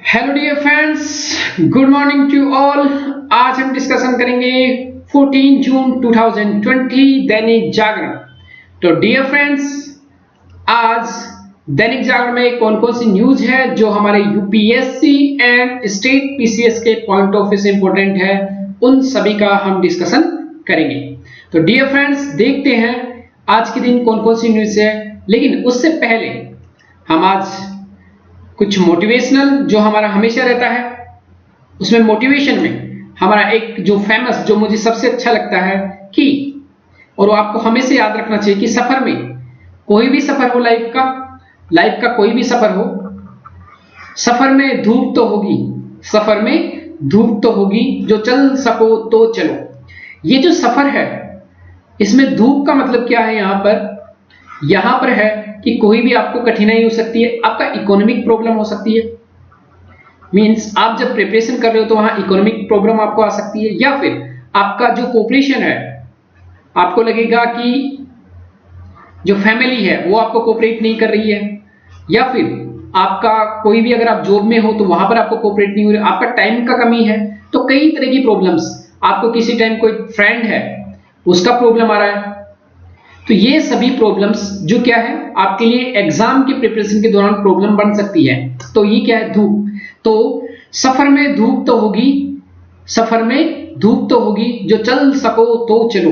Hello dear friends, good morning to all. आज हम discussion करेंगे 14 जून 2020 दैनिक जागरण। तो डियर फ्रेंड्स, आज दैनिक जागरण में कौन कौन सी न्यूज है जो हमारे यूपीएससी एंड स्टेट पीसीएस के पॉइंट ऑफ व्यू से इंपॉर्टेंट है, उन सभी का हम डिस्कशन करेंगे। तो डियर फ्रेंड्स, देखते हैं आज के दिन कौन कौन सी न्यूज है। लेकिन उससे पहले हम आज कुछ मोटिवेशनल जो हमारा हमेशा रहता है, उसमें मोटिवेशन में हमारा एक जो फेमस, जो मुझे सबसे अच्छा लगता है कि, और वो आपको हमेशा याद रखना चाहिए कि सफर में, कोई भी सफर हो, लाइफ का कोई भी सफर हो, सफर में धूप तो होगी, सफर में धूप तो होगी, जो चल सको तो चलो। ये जो सफर है, इसमें धूप का मतलब क्या है? यहां पर है कि कोई भी आपको कठिनाई हो सकती है, आपका इकोनॉमिक प्रॉब्लम हो सकती है। मींस आप जब प्रिपरेशन कर रहे हो तो वहां इकोनॉमिक प्रॉब्लम आपको आ सकती है, या फिर आपका जो कोऑपरेशन है, आपको लगेगा कि जो फैमिली है वो आपको कोऑपरेट नहीं कर रही है, या फिर आपका कोई भी, अगर आप जॉब में हो तो वहां पर आपको कोऑपरेट नहीं हो रही, आपका टाइम का कमी है। तो कई तरह की प्रॉब्लम्स, आपको किसी टाइम कोई फ्रेंड है उसका प्रॉब्लम आ रहा है। तो ये सभी प्रॉब्लम्स जो क्या है, आपके लिए एग्जाम की प्रिपरेशन के दौरान प्रॉब्लम बन सकती है। तो ये क्या है? धूप। तो सफर में धूप तो होगी, सफर में धूप तो होगी, जो चल सको तो चलो।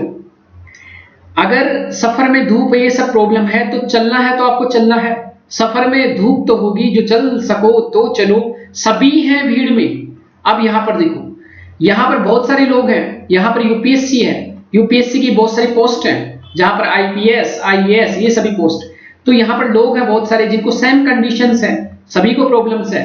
अगर सफर में धूप है, ये सब प्रॉब्लम है, तो चलना है तो आपको चलना है। सफर में धूप तो होगी, जो चल सको तो चलो, सभी हैं भीड़ में। अब यहां पर देखो, यहां पर बहुत सारे लोग हैं, यहां पर यूपीएससी है, यूपीएससी की बहुत सारी पोस्ट हैं, जहां पर आईपीएस, आईएएस, ये सभी पोस्ट। तो यहां पर लोग हैं बहुत सारे जिनको सेम कंडीशंस हैं, सभी को प्रॉब्लम्स है।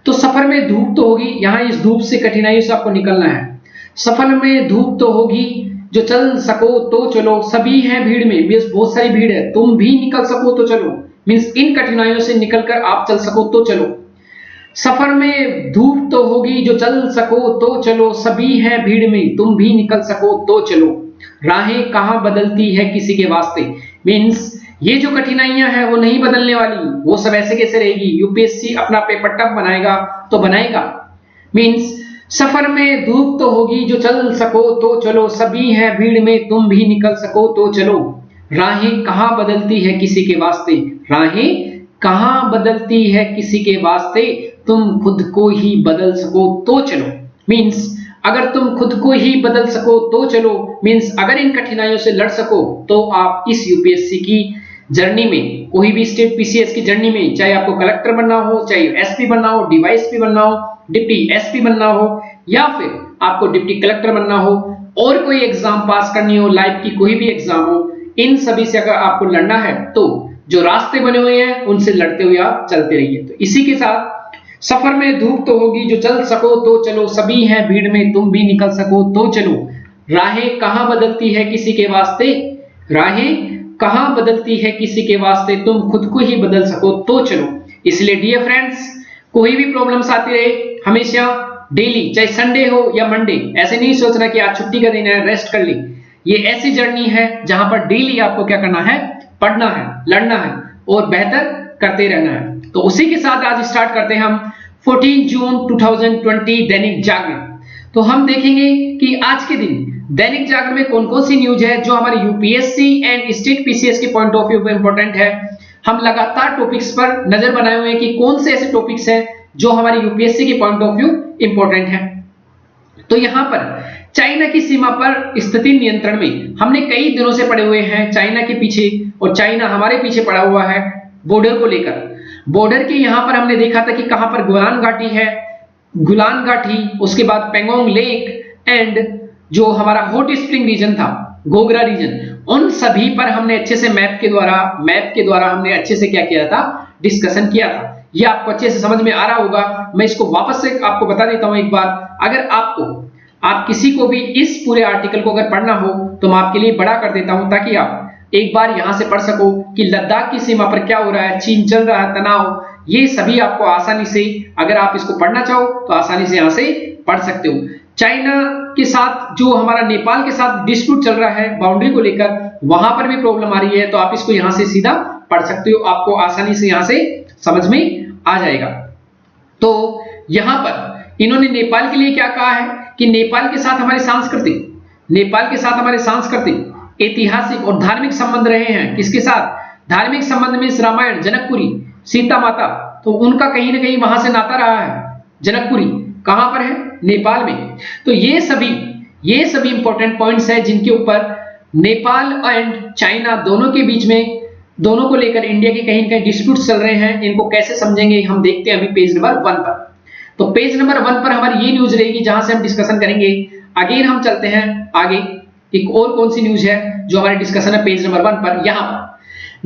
तो सफर में धूप तो होगी, यहां इस धूप से, कठिनाइयों से आपको निकलना है। सफर में धूप तो होगी, जो चल सको तो चलो, सभी हैं भीड़ में, बहुत सारी भीड़ है, तुम भी निकल सको तो चलो। मींस इन कठिनाइयों से निकलकर आप चल सको तो चलो। सफर में धूप तो होगी, जो चल सको तो चलो, सभी हैं भीड़ में, तुम भी निकल सको तो चलो। राहें कहां बदलती है किसी के वास्ते। मींस ये जो कठिनाइयां हैं वो नहीं बदलने वाली, वो सब ऐसे कैसे रहेगी। यूपीएससी अपना पेपर टफ बनाएगा तो बनाएगा। मींस सफर में धूप तो होगी, जो चल सको तो चलो, सभी हैं भीड़ में, तुम भी निकल सको तो चलो। राहें कहां बदलती है किसी के वास्ते, राहें कहां बदलती है किसी के वास्ते, तुम खुद को ही बदल सको तो चलो। मींस अगर तुम खुद को ही बदल सको तो चलो, मींस अगर इन कठिनाइयों से लड़ सको तो आप इस यूपीएससी की जर्नी में, कोई भी स्टेट पीसीएस की जर्नी में, चाहे आपको कलेक्टर बनना हो, चाहे एसपी बनना हो, डीवाईएसपी बनना हो, डिप्टी एसपी बनना हो, या फिर आपको डिप्टी कलेक्टर बनना हो, और कोई एग्जाम पास करनी हो, लाइफ की कोई भी एग्जाम हो, इन सभी से अगर आपको लड़ना है तो जो रास्ते बने हुए हैं उनसे लड़ते हुए आप चलते रहिए। तो इसी के साथ, सफर में धूप तो होगी, जो चल सको तो चलो, सभी हैं भीड़ में, तुम भी निकल सको तो चलो। राहें कहां बदलती है किसी के वास्ते, राहें कहां बदलती है किसी के वास्ते, तुम खुद को ही बदल सको तो चलो। इसलिए डियर फ्रेंड्स, कोई भी प्रॉब्लम्स आती रहे, हमेशा डेली, चाहे संडे हो या मंडे, ऐसे नहीं सोचना कि आज छुट्टी का दिन है, रेस्ट कर ली। ये ऐसी जर्नी है जहां पर डेली आपको क्या करना है? पढ़ना है, लड़ना है और बेहतर करते रहना है। तो उसी के साथ आज स्टार्ट करते हैं हम 14 जून 2020 दैनिक जागरण। तो हम देखेंगे कि आज के दिन दैनिक जागरण में कौन कौन सी न्यूज है जो हमारे यूपीएससी एंड स्टेट पीसीएस के पॉइंट ऑफ व्यू में इंपॉर्टेंट है। हम लगातार टॉपिक्स पर नजर बनाए हुए हैं कि कौन से ऐसे टॉपिक्स हैं जो हमारे यूपीएससी के पॉइंट ऑफ व्यू इंपॉर्टेंट है। तो यहां पर चाइना की सीमा पर स्थिति नियंत्रण में हमने कई दिनों से पड़े हुए हैं चाइना के पीछे, और चाइना हमारे पीछे पड़ा हुआ है बॉर्डर को लेकर। बॉर्डर के यहां पर हमने देखा था कि कहां पर गोलान घाटी है, गोलान घाटी, उसके बाद पेंगोंग लेक, एंड जो हमारा हॉट स्प्रिंग रीजन था, गोगरा रीजन, उन सभी पर हमने अच्छे से मैप के द्वारा हमने अच्छे से क्या किया था? डिस्कशन किया था। ये आपको अच्छे से समझ में आ रहा होगा। मैं इसको वापस से आपको बता देता हूं एक बार। अगर आप किसी को भी इस पूरे आर्टिकल को अगर पढ़ना हो तो मैं आपके लिए बड़ा कर देता हूं, ताकि आप एक बार यहां से पढ़ सको कि लद्दाख की सीमा पर क्या हो रहा है, चीन चल रहा है, तनाव, ये सभी आपको आसानी से, अगर आप इसको पढ़ना चाहो तो आसानी से यहां से पढ़ सकते हो। चाइना के साथ जो हमारा नेपाल के साथ डिस्प्यूट चल रहा है बाउंड्री को लेकर, वहां पर भी प्रॉब्लम आ रही है, तो आप इसको यहां से सीधा पढ़ सकते हो, आपको आसानी से यहां से समझ में आ जाएगा। तो यहां पर इन्होंने नेपाल के लिए क्या कहा है कि नेपाल के साथ हमारे सांस्कृतिक, ऐतिहासिक और धार्मिक संबंध रहे हैं। किसके साथ? धार्मिक संबंध में रामायण, जनकपुरी, सीता माता, तो उनका कहीं ना कहीं वहां से नाता रहा है। जनकपुरी कहां पर है? नेपाल में। तो ये सभी इंपॉर्टेंट पॉइंट्स है जिनके ऊपर नेपाल एंड चाइना दोनों के बीच में, दोनों को लेकर इंडिया के कहीं ना कहीं डिस्प्यूट चल रहे हैं। इनको कैसे समझेंगे हम देखते हैं अभी पेज नंबर 1 पर। तो पेज नंबर 1 पर हमारी ये न्यूज रहेगी जहां से हम डिस्कशन करेंगे। अगेन हम चलते हैं आगे, एक और कौन सी न्यूज है जो हमारी डिस्कशन है पेज नंबर 1 पर। यहां पर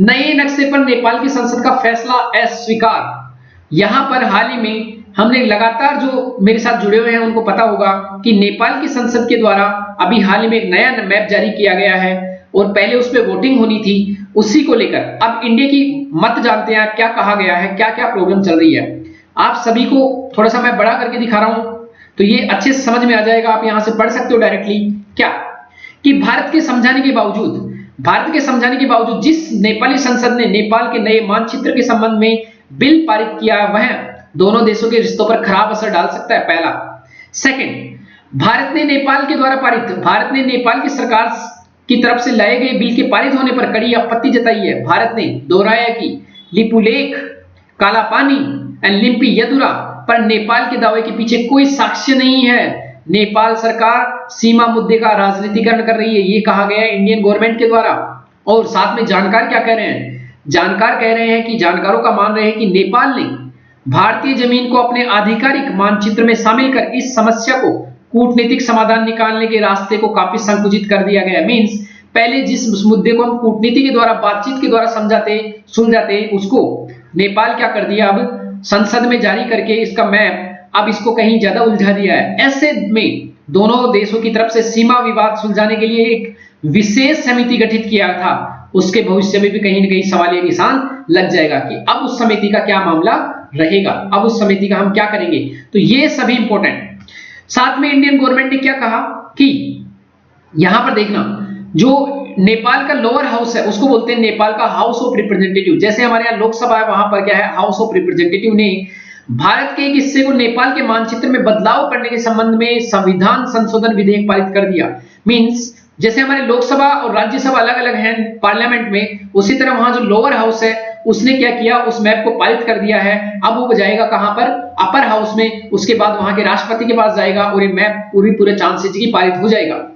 नए नक्शे पर नेपाल की संसद का फैसला अस्वीकार। यहां पर हाल ही में हमने लगातार, जो मेरे साथ जुड़े हुए हैं उनको पता होगा कि नेपाल की संसद के द्वारा अभी हाल ही में एक नया मैप जारी किया गया है और पहले उस पर वोटिंग होनी थी। उसी को लेकर अब इंडिया की मत जानते हैं क्या कहा गया है, क्या क्या प्रॉब्लम चल रही है। आप सभी को थोड़ा सा मैं बड़ा करके दिखा रहा हूं तो ये अच्छे से समझ में आ जाएगा। आप यहां से पढ़ सकते हो डायरेक्टली क्या कि भारत के समझाने के बावजूद जिस नेपाली संसद ने नेपाल के नए मानचित्र के संबंध में बिल पारित किया वह दोनों देशों के रिश्तों पर खराब असर डाल सकता है, पहला। सेकंड, भारत ने नेपाल की सरकार की तरफ से लाए गए बिल के पारित होने पर कड़ी आपत्ति जताई है। भारत ने दोहराया कि लिपुलेख, कालापानी एंड लिम्पी यदुरा पर नेपाल के दावे के पीछे कोई साक्ष्य नहीं है। नेपाल सरकार सीमा मुद्दे का राजनीतिकरण कर रही है, ये कहा गया है इंडियन गवर्नमेंट के द्वारा। और साथ में जानकार क्या कह रहे हैं? जानकार कह रहे हैं कि जानकारों का मान रहे हैं कि नेपाल ने भारतीय जमीन को अपने आधिकारिक मानचित्र में शामिल कर इस समस्या को कूटनीतिक समाधान निकालने के रास्ते को काफी संकुचित कर दिया गया। मींस पहले जिस मुद्दे को हम कूटनीति के द्वारा, बातचीत के द्वारा सुलझाते उसको नेपाल क्या कर दिया, अब संसद में जारी करके इसका मैप अब इसको कहीं ज्यादा उलझा दिया है। ऐसे में दोनों देशों की तरफ से सीमा विवाद सुलझाने के लिए एक विशेष समिति गठित किया था। उसके भविष्य में भी कहीं ना कहीं सवालिया निशान लग जाएगा कि अब उस समिति का क्या मामला रहेगा, अब उस समिति का हम क्या करेंगे। तो ये सभी इंपॉर्टेंट। साथ में इंडियन गवर्नमेंट ने क्या कहा कि यहां पर देखना, जो नेपाल का लोअर हाउस है उसको बोलते हैं नेपाल का हाउस ऑफ रिप्रेजेंटेटिव। जैसे हमारे यहाँ लोकसभा है, वहां पर क्या है, हाउस ऑफ रिप्रेजेंटेटिव ने भारत के एक हिस्से को नेपाल के मानचित्र में बदलाव करने के संबंध में संविधान संशोधन विधेयक पारित कर दिया। मींस जैसे हमारे लोकसभा और राज्यसभा अलग अलग हैं पार्लियामेंट में, उसी तरह वहां जो लोअर हाउस है उसने क्या किया, उस मैप को पारित कर दिया है। अब वो जाएगा कहां पर, अपर हाउस में, उसके बाद वहां के राष्ट्रपति के पास जाएगा और ये मैप पूरे चांसेस की पारित हो जाएगा।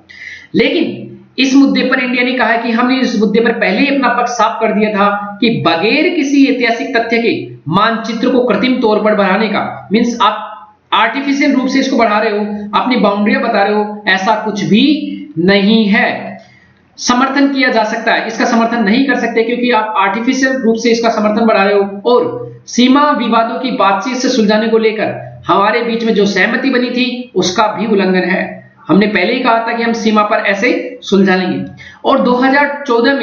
लेकिन इस मुद्दे पर इंडिया ने कहा कि हमने इस मुद्दे पर पहले ही अपना पक्ष साफ कर दिया था कि बगैर किसी ऐतिहासिक तथ्य के मानचित्र को कृत्रिम तौर पर बढ़ाने का, मींस आप आर्टिफिशियल रूप से इसको बढ़ा रहे हो, अपनी बाउंड्रियां बता रहे हो, ऐसा कुछ भी नहीं है। समर्थन किया जा सकता है, इसका समर्थन नहीं कर सकते क्योंकि आप आर्टिफिशियल रूप से इसका समर्थन बढ़ा रहे हो। और सीमा विवादों की बातचीत से सुलझाने को लेकर हमारे बीच में जो सहमति बनी थी उसका भी उल्लंघन है। हमने पहले ही कहा था कि हम सीमा पर ऐसे सुलझा लेंगे। और 2014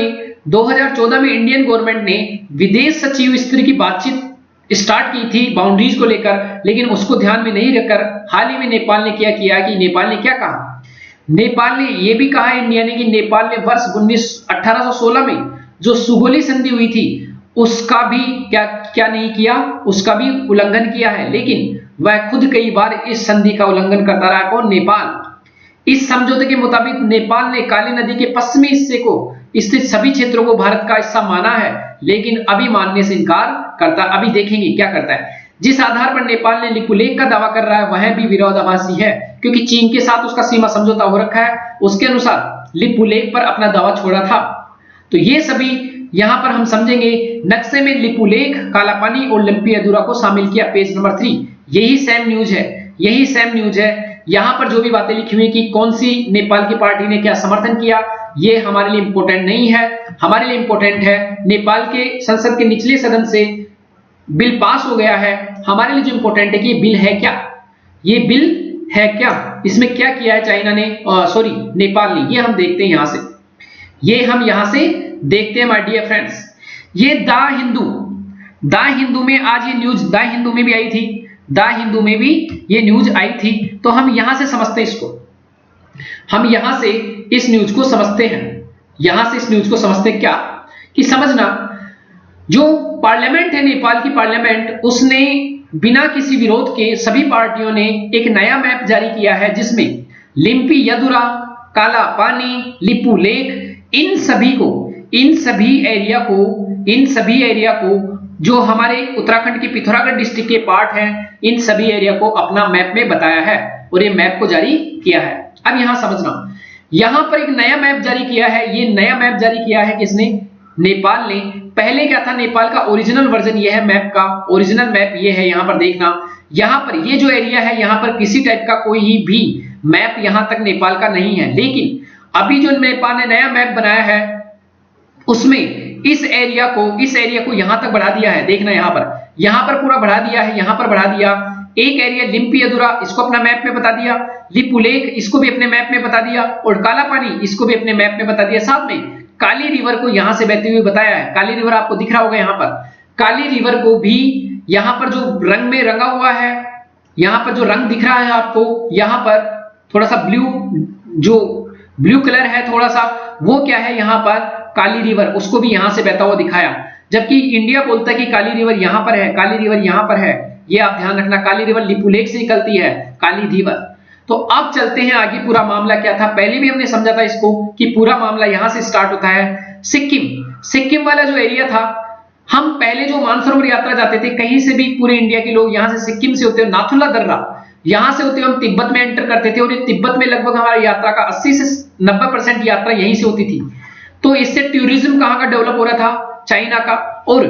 में इंडियन गवर्नमेंट ने विदेश सचिव स्तर की बातचीत स्टार्ट की थी बाउंड्रीज को लेकर, लेकिन उसको ध्यान में नहीं रखकर हाल ही में नेपाल ने क्या किया कि नेपाल ने क्या कहा, नेपाल ने यह भी कहा इंडिया ने कि नेपाल ने वर्ष 1816 में जो सुगोली संधि हुई थी उसका भी क्या नहीं किया, उसका भी उल्लंघन किया है। लेकिन वह खुद कई बार इस संधि का उल्लंघन करता रहा। कौन? नेपाल। इस समझौते के मुताबिक नेपाल ने काली नदी के पश्चिमी हिस्से को स्थित सभी क्षेत्रों को भारत का हिस्सा माना है, लेकिन अभी मानने से इनकार करता। अभी देखेंगे क्या करता है। जिस आधार पर नेपाल ने लिपुलेख का दावा कर रहा है वह भी विरोधाभासी है, क्योंकि चीन के साथ उसका सीमा समझौता हो रखा है, उसके अनुसार लिपुलेख पर अपना दावा छोड़ा था। तो ये सभी यहां पर हम समझेंगे। नक्शे में लिपुलेख, कालापानी और लिम्पी यदुरा को शामिल किया, पेज नंबर 3। यही सेम न्यूज है। यहां पर जो भी बातें लिखी हुई कि कौन सी नेपाल की पार्टी ने क्या समर्थन किया, ये हमारे लिए इंपॉर्टेंट नहीं है। हमारे लिए इंपॉर्टेंट है नेपाल के संसद के निचले सदन से बिल पास हो गया है। हमारे लिए जो इंपॉर्टेंट है कि ये बिल है क्या, इसमें क्या किया है चाइना ने, नेपाल ने, ये हम देखते हैं यहां से देखते हैं माय डियर फ्रेंड्स। ये द हिंदू में आज ये न्यूज द हिंदू में भी आई थी, द हिंदू में भी ये न्यूज आई थी। तो हम यहां से समझते हैं इसको, हम यहां से इस न्यूज को समझते हैं क्या कि समझना, जो पार्लियामेंट है नेपाल की पार्लियामेंट, उसने बिना किसी विरोध के सभी पार्टियों ने एक नया मैप जारी किया है, जिसमें लिम्पी यदुरा, काला पानी, लिपू लेक, इन सभी एरिया को जो हमारे उत्तराखंड की पिथौरागढ़ डिस्ट्रिक्ट के पार्ट हैं, इन सभी एरिया को अपना मैप में बताया है और ये मैप को जारी किया है। अब यहां समझना, यहां पर एक नया मैप जारी किया है। ये नया मैप जारी किया है किसने? नेपाल ने। पहले क्या था? नेपाल का ओरिजिनल वर्जन ये है मैप का, ओरिजिनल मैप ये है। यहां पर देखना, यहां पर ये जो एरिया है, यहां पर किसी टाइप का कोई ही भी मैप यहां तक नेपाल का नहीं है। लेकिन अभी जो नेपाल ने नया मैप बनाया है, उसमें इस एरिया को यहां तक बढ़ा दिया है। देखना यहां पर पूरा बढ़ा दिया है, यहां पर बढ़ा दिया। एक एरिया लिम्पी यदुरा, इसको अपना मैप में बता दिया। लिपू लेक, इसको भी अपने मैप में बता दिया। और काला पानी, इसको भी अपने मैप में बता दिया। साथ में काली रिवर को यहां से बहते हुए बताया है। काली रिवर आपको दिख रहा होगा यहां पर। काली रिवर को भी यहां पर जो रंग में रंगा हुआ है, यहां पर जो रंग दिख रहा है आपको, यहां पर थोड़ा सा ब्लू कलर है थोड़ा सा, वो क्या है? यहां पर काली रिवर, उसको भी यहां से बहता हुआ दिखाया। जबकि इंडिया बोलता है कि काली रिवर यहां पर है, काली रिवर यहां पर है। ये आप ध्यान रखना, काली रिवर लिपू लेक से निकलती है, काली रिवर। तो अब चलते हैं आगे, पूरा मामला क्या था। पहले भी हमने समझा था इसको कि पूरा मामला यहां से स्टार्ट होता है। सिक्किम वाला जो एरिया था, हम पहले जो मानसरोवर यात्रा जाते थे, कहीं से भी पूरे इंडिया के लोग यहां से सिक्किम से होते हुए नाथुला दर्रा, यहां से होते हुए हम तिब्बत में एंटर करते थे। और तिब्बत में लगभग हमारी यात्रा का 80 से 90% यात्रा यहीं से होती थी। तो इससे टूरिज्म कहां का डेवलप हो रहा था? चाइना का। और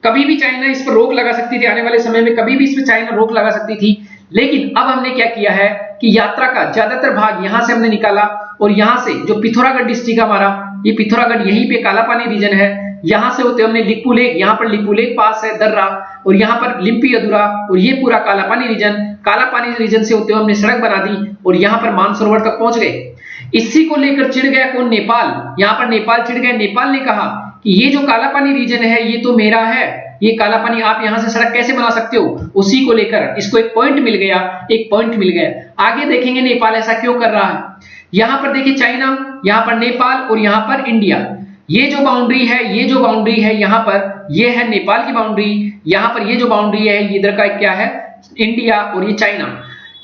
कभी भी चाइना इस पर रोक लगा सकती थी, आने वाले समय में कभी भी इस पर चाइना रोक लगा सकती थी। लेकिन अब हमने क्या किया है कि यात्रा का ज्यादातर भाग यहां से हमने निकाला। और यहां से जो पिथौरागढ़ डिस्ट्रिक्ट हमारा, ये पिथौरागढ़, यहीं पे काला पानी रीजन है, यहां से होते हमने लिपू लेक, यहां पर लिपू लेक पास है दर्रा, और यहां पर लिम्पी यदुरा, और ये पूरा काला पानी रीजन से होते हुए हमने सड़क बना दी और यहां पर मानसरोवर तक पहुंच गए। इसी को लेकर चिढ़ गया कौन? नेपाल। यहां पर नेपाल चिढ़ गया। नेपाल ने कहा कि ये जो काला पानी रीजन है, ये तो मेरा है, ये काला पानी, आप यहां से सड़क कैसे बना सकते हो? उसी को लेकर इसको एक पॉइंट मिल गया। आगे देखेंगे नेपाल ऐसा क्यों कर रहा है। यहां पर देखिए चाइना, यहां पर नेपाल और यहां पर इंडिया। ये जो बाउंड्री है यहां पर, ये है नेपाल की बाउंड्री। यहां पर ये जो बाउंड्री है, इधर का क्या है? इंडिया, और ये चाइना।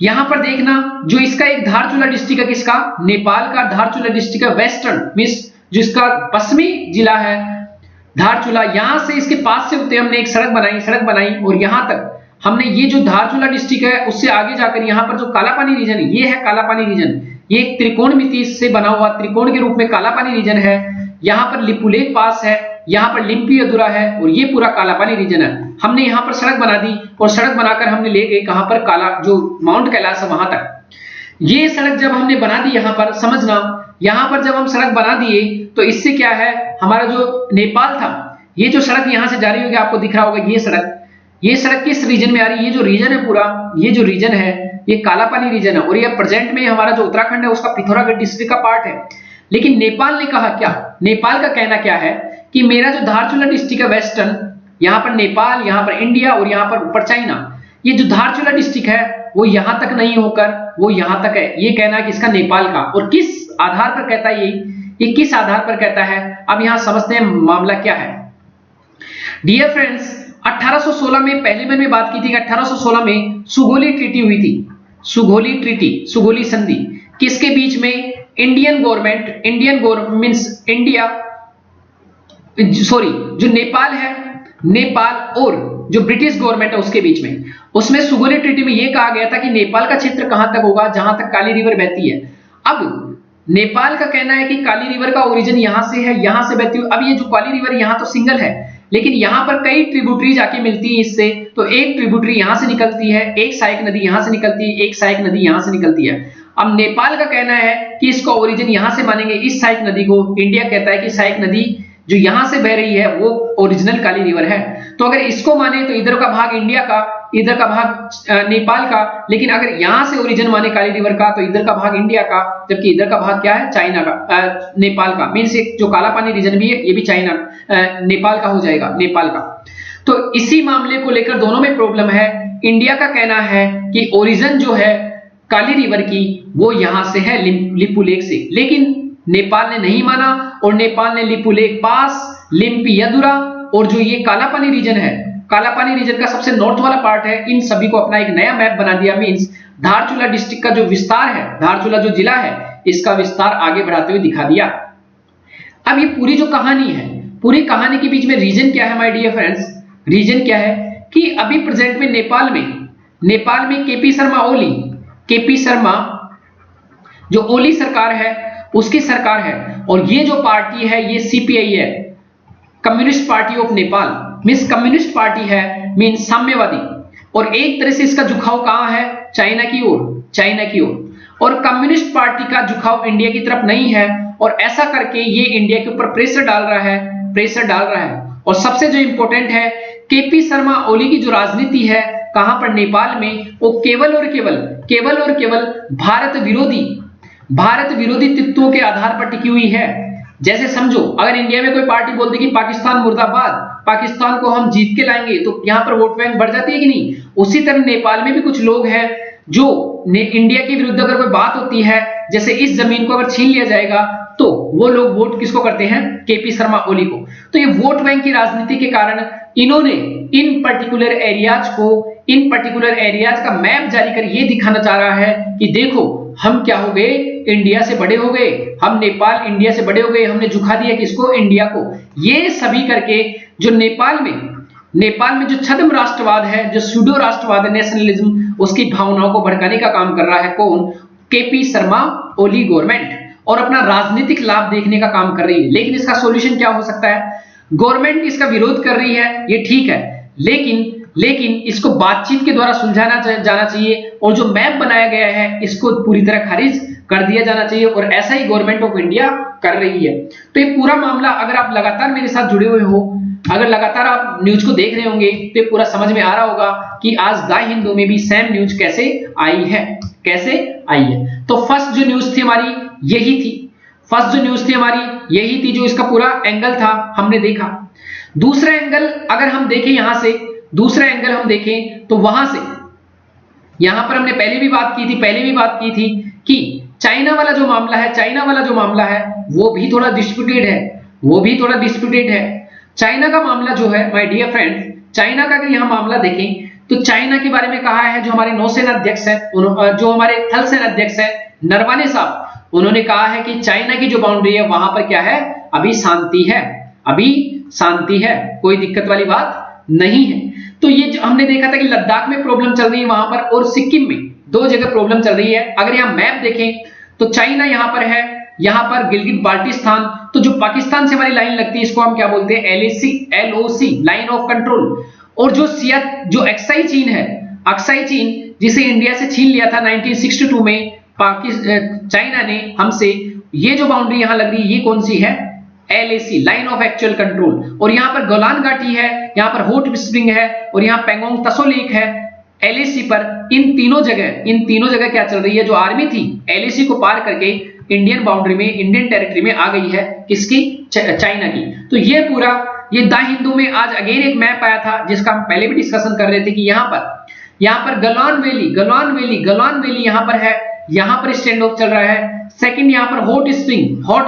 यहां पर देखना, जो इसका एक धारचूला डिस्ट्रिक्ट है, किसका? नेपाल का धारचूला डिस्ट्रिक्ट है, वेस्टर्न मींस जिसका पश्चिमी जिला है धारचूला। यहां से इसके पास से होते हमने एक सड़क बनाई और यहां तक हमने ये जो धारचूला डिस्ट्रिक्ट है, उससे आगे जाकर यहां पर जो काला पानी रीजन है, ये है काला पानी रीजन। ये एक त्रिकोणमिति से बना हुआ त्रिकोण के रूप में काला पानी रीजन है। यहां पर लिपू लेक पास है, यहां पर लिम्पी यदुरा है, और ये पूरा काला पानी रीजन है। हमने यहां पर सड़क बना दी और सड़क बनाकर हमने ले गए कहां पर? काला, जो माउंट कैलाश है वहां तक। ये सड़क जब हमने बना दी, यहां पर समझना, यहां पर जब हम सड़क बना दिए तो इससे क्या है, हमारा जो नेपाल था, ये जो सड़क यहां से जा रही होगी, आपको दिख रहा होगा ये सड़क किस रीजन में आ रही है? ये जो रीजन है पूरा, ये जो रीजन है, ये काला पानी रीजन है। और ये प्रेजेंट में हमारा जो उत्तराखंड है, उसका पिथौरागढ़ डिस्ट्रिक्ट का पार्ट है। लेकिन नेपाल ने कहा क्या? नेपाल का कहना क्या है कि मेरा जो धारचूला डिस्ट्रिक्ट है वेस्टर्न, यहां पर नेपाल, यहां पर इंडिया और यहां पर ऊपर चाइना, ये जो धारचूला डिस्ट्रिक्ट है वो यहां तक नहीं होकर वो यहां तक है। ये कहना है किसका? नेपाल का। और किस आधार पर कहता है ये किस आधार पर कहता है? अब यहां समझते हैं मामला क्या है। डियर फ्रेंड्स, 1816 में, पहले मैंने बात की थी कि 1816 में सुगोली ट्रीटी हुई थी। सुगोली संधि किसके बीच में? Indian government means India, sorry, जो नेपाल है, नेपाल और जो ब्रिटिश गवर्नमेंट है उसके बीच में। उसमें सुगोली ट्रीटी में यह कहा गया था कि नेपाल का क्षेत्र कहां तक होगा? जहां तक काली रिवर बहती है। अब नेपाल का कहना है कि काली रिवर का ओरिजिन यहां से है, यहां से बहती हुई। अब ये जो काली रिवर यहां तो सिंगल है, लेकिन यहां पर कई ट्रिब्यूटरी जाके मिलती है इससे। तो एक ट्रिब्यूटरी यहां से निकलती है, एक सहायक नदी यहां से निकलती है, एक सहायक नदी यहां से निकलती है। अब नेपाल का कहना है कि इसका ओरिजिन यहां से मानेंगे, इस सहायक नदी को। इंडिया कहता है कि सहायक नदी जो यहां से बह रही है वो ओरिजिनल काली रिवर है। तो अगर इसको माने तो इधर का भाग इंडिया का, इधर का भाग नेपाल का। लेकिन अगर यहां से ओरिजिन माने काली रिवर का तो इधर का भाग इंडिया का, जबकि इधर का भाग क्या है? चाइना का, नेपाल का। मींस जो काला पानी रीजन भी है ये भी चाइना, नेपाल का हो जाएगा, नेपाल का। तो इसी मामले को लेकर दोनों में प्रॉब्लम है। इंडिया का कहना है कि ओरिजिन जो है काली रिवर की वो यहां से है, लिपू लेक से। लेकिन नेपाल ने नहीं माना और नेपाल ने लिपू लेक पास, लिम्पी यदुरा और जो ये काला पानी रीजन है कालापानी रीजन का सबसे नॉर्थ वाला पार्ट है, इन सभी को अपना एक नया मैप बना दिया। मींस धारचूला डिस्ट्रिक्ट का जो विस्तार है, धारचूला जो जिला है, इसका विस्तार आगे बढ़ाते हुए दिखा दिया। अब ये पूरी जो कहानी है, पूरी कहानी के बीच में रीजन क्या है माय डियर फ्रेंड्स? रीजन क्या है कि अभी प्रेजेंट में नेपाल में केपी शर्मा ओली, केपी शर्मा जो ओली सरकार है उसकी सरकार है, और ये जो पार्टी है ये सीपीआई है, communist party of Nepal. Means communist party है, मींस साम्यवादी, और एक तरह से इसका झुकाव कहां है? चाइना की ओर, चाइना की ओर। और कम्युनिस्ट पार्टी का झुकाव इंडिया की तरफ नहीं है, और ऐसा करके ये इंडिया के ऊपर प्रेशर डाल रहा है, प्रेशर डाल रहा है। और सबसे जो इंपॉर्टेंट है, केपी शर्मा ओली की जो राजनीति है कहां पर? नेपाल में, वो केवल और केवल भारत विरोधी तत्वों के आधार पर टिकी हुई है। जैसे समझो, अगर इंडिया में कोई पार्टी बोलती कि पाकिस्तान मुर्दाबाद, पाकिस्तान को हम जीत के लाएंगे, तो यहां पर वोट बैंक बढ़ जाती है कि नहीं? उसी तरह नेपाल में भी कुछ लोग हैं जो इंडिया के विरुद्ध अगर कोई बात होती है, जैसे इस जमीन को अगर छीन लिया जाएगा, तो वो लोग वोट किसको करते हैं? केपी शर्मा ओली को। तो ये वोट बैंक की राजनीति के कारण इन्होंने इन पर्टिकुलर एरियाज का मैप जारी कर ये दिखाना चाह रहा है कि देखो हम क्या हो गए? इंडिया से बड़े हो गए, हम नेपाल इंडिया से बड़े हो गए, हमने झुका दिया किसको? इंडिया को। ये सभी करके जो नेपाल में जो छद्म राष्ट्रवाद है, जो सूडो राष्ट्रवाद है, नेशनलिज्म, उसकी भावनाओं को भड़काने का काम कर रहा है कौन? केपी शर्मा ओली गवर्नमेंट, और अपना राजनीतिक लाभ देखने का काम कर रही है। लेकिन इसका सॉल्यूशन क्या हो सकता है? गवर्नमेंट इसका विरोध कर रही है, ये ठीक है, लेकिन इसको बातचीत के द्वारा सुलझाना जाना चाहिए, और जो मैप बनाया गया है इसको पूरी तरह खारिज कर दिया जाना चाहिए, और ऐसा ही गवर्नमेंट ऑफ इंडिया कर रही है। तो ये पूरा मामला, अगर आप लगातार मेरे साथ जुड़े हुए हो, अगर लगातार आप न्यूज को देख रहे होंगे, तो पूरा समझ में आ रहा होगा कि आज द हिंदू में भी सेम न्यूज कैसे आई है, कैसे आई है। तो फर्स्ट जो न्यूज थी हमारी यही थी, जो इसका पूरा एंगल था हमने देखा। दूसरा एंगल अगर हम देखें, यहां से दूसरा एंगल हम देखें, तो वहां से यहां पर हमने पहले भी बात की थी कि चाइना वाला जो मामला है वो भी थोड़ा डिस्प्यूटेड है, चाइना का मामला जो है माय डियर फ्रेंड्स, चाइना का अगर यहां मामला देखें तो चाइना के बारे में कहा है, जो हमारे नौसेना अध्यक्ष है, जो हमारे थल सेना अध्यक्ष है नरवाने साहब, उन्होंने कहा है कि चाइना की जो बाउंड्री है वहां पर क्या है? अभी शांति है, कोई दिक्कत वाली बात नहीं है। तो ये जो हमने देखा था कि लद्दाख में प्रॉब्लम चल रही है वहां पर, और सिक्किम में, दो जगह प्रॉब्लम चल रही है। अगर यहां मैप देखें तो चाइना यहां पर है, यहां पर गिलगित बाल्टिस्तान, तो जो पाकिस्तान से हमारी लाइन लगती है इसको हम क्या बोलते हैं? LOC, line of control. और जो अक्साई चीन जिसे इंडिया से छीन लिया था 1962 में चाइना ने हमसे, ये जो बाउंड्री यहां लग रही है ये कौन सी है? LAC, line of actual control. और यहां पर गोलान घाटी है, यहां पर हॉट स्प्रिंग है, और यहां पेंगोंग तसो लेक है। LAC पर इन तीनों जगह क्या चल रही है? जो आर्मी थी LAC को पार करके इंडियन बाउंड्री में, इंडियन टेरिटरी में आ गई है, किसकी? चाइना की। तो ये पूरा द हिंदू में आज अगेन एक मैप आया था जिसका हम पहले भी डिस्कशन कर रहे थे कि यहां पर गलान वैली यहां पर है, यहां पर स्टैंड ऑफ चल रहा है। सेकंड यहां पर hot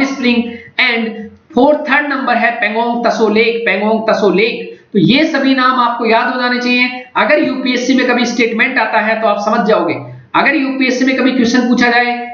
spring and third number है पेंगोंग तसो लेक। तो ये सभी नाम आपको याद हो जाने चाहिए। अगर यूपीएससी में कभी स्टेटमेंट आता है तो आप समझ जाओगे। अगर यूपीएससी में कभी क्वेश्चन पूछा जाए,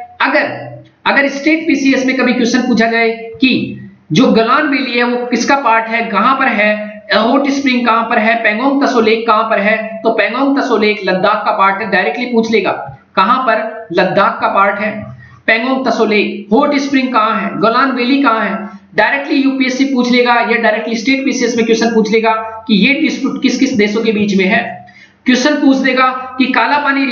अगर स्टेट पीसीएस में कभी क्वेश्चन पूछा जाए कि जो गलान वैली है वो किसका पार्ट है, कहां पर है, हॉट स्प्रिंग कहां पर है, पेंगोंग तसो लेक कहां पर है, तो पेंगोंग तसो लेक लद्दाख का पार्ट है, डायरेक्टली पूछ लेगा। कहां पर? लद्दाख का पार्ट है पेंगोंग तसो लेक। हॉट स्प्रिंग कहां है, गोलान वैली कहां है, डायरेक्टली यूपीएससी पूछ लेगा, या डायरेक्टली स्टेट पीसीएस में क्वेश्चन पूछ लेगा कि ये डिस्प्यूट किस किस देशों के बीच में है। क्वेश्चन पूछ देगा कि कालापानी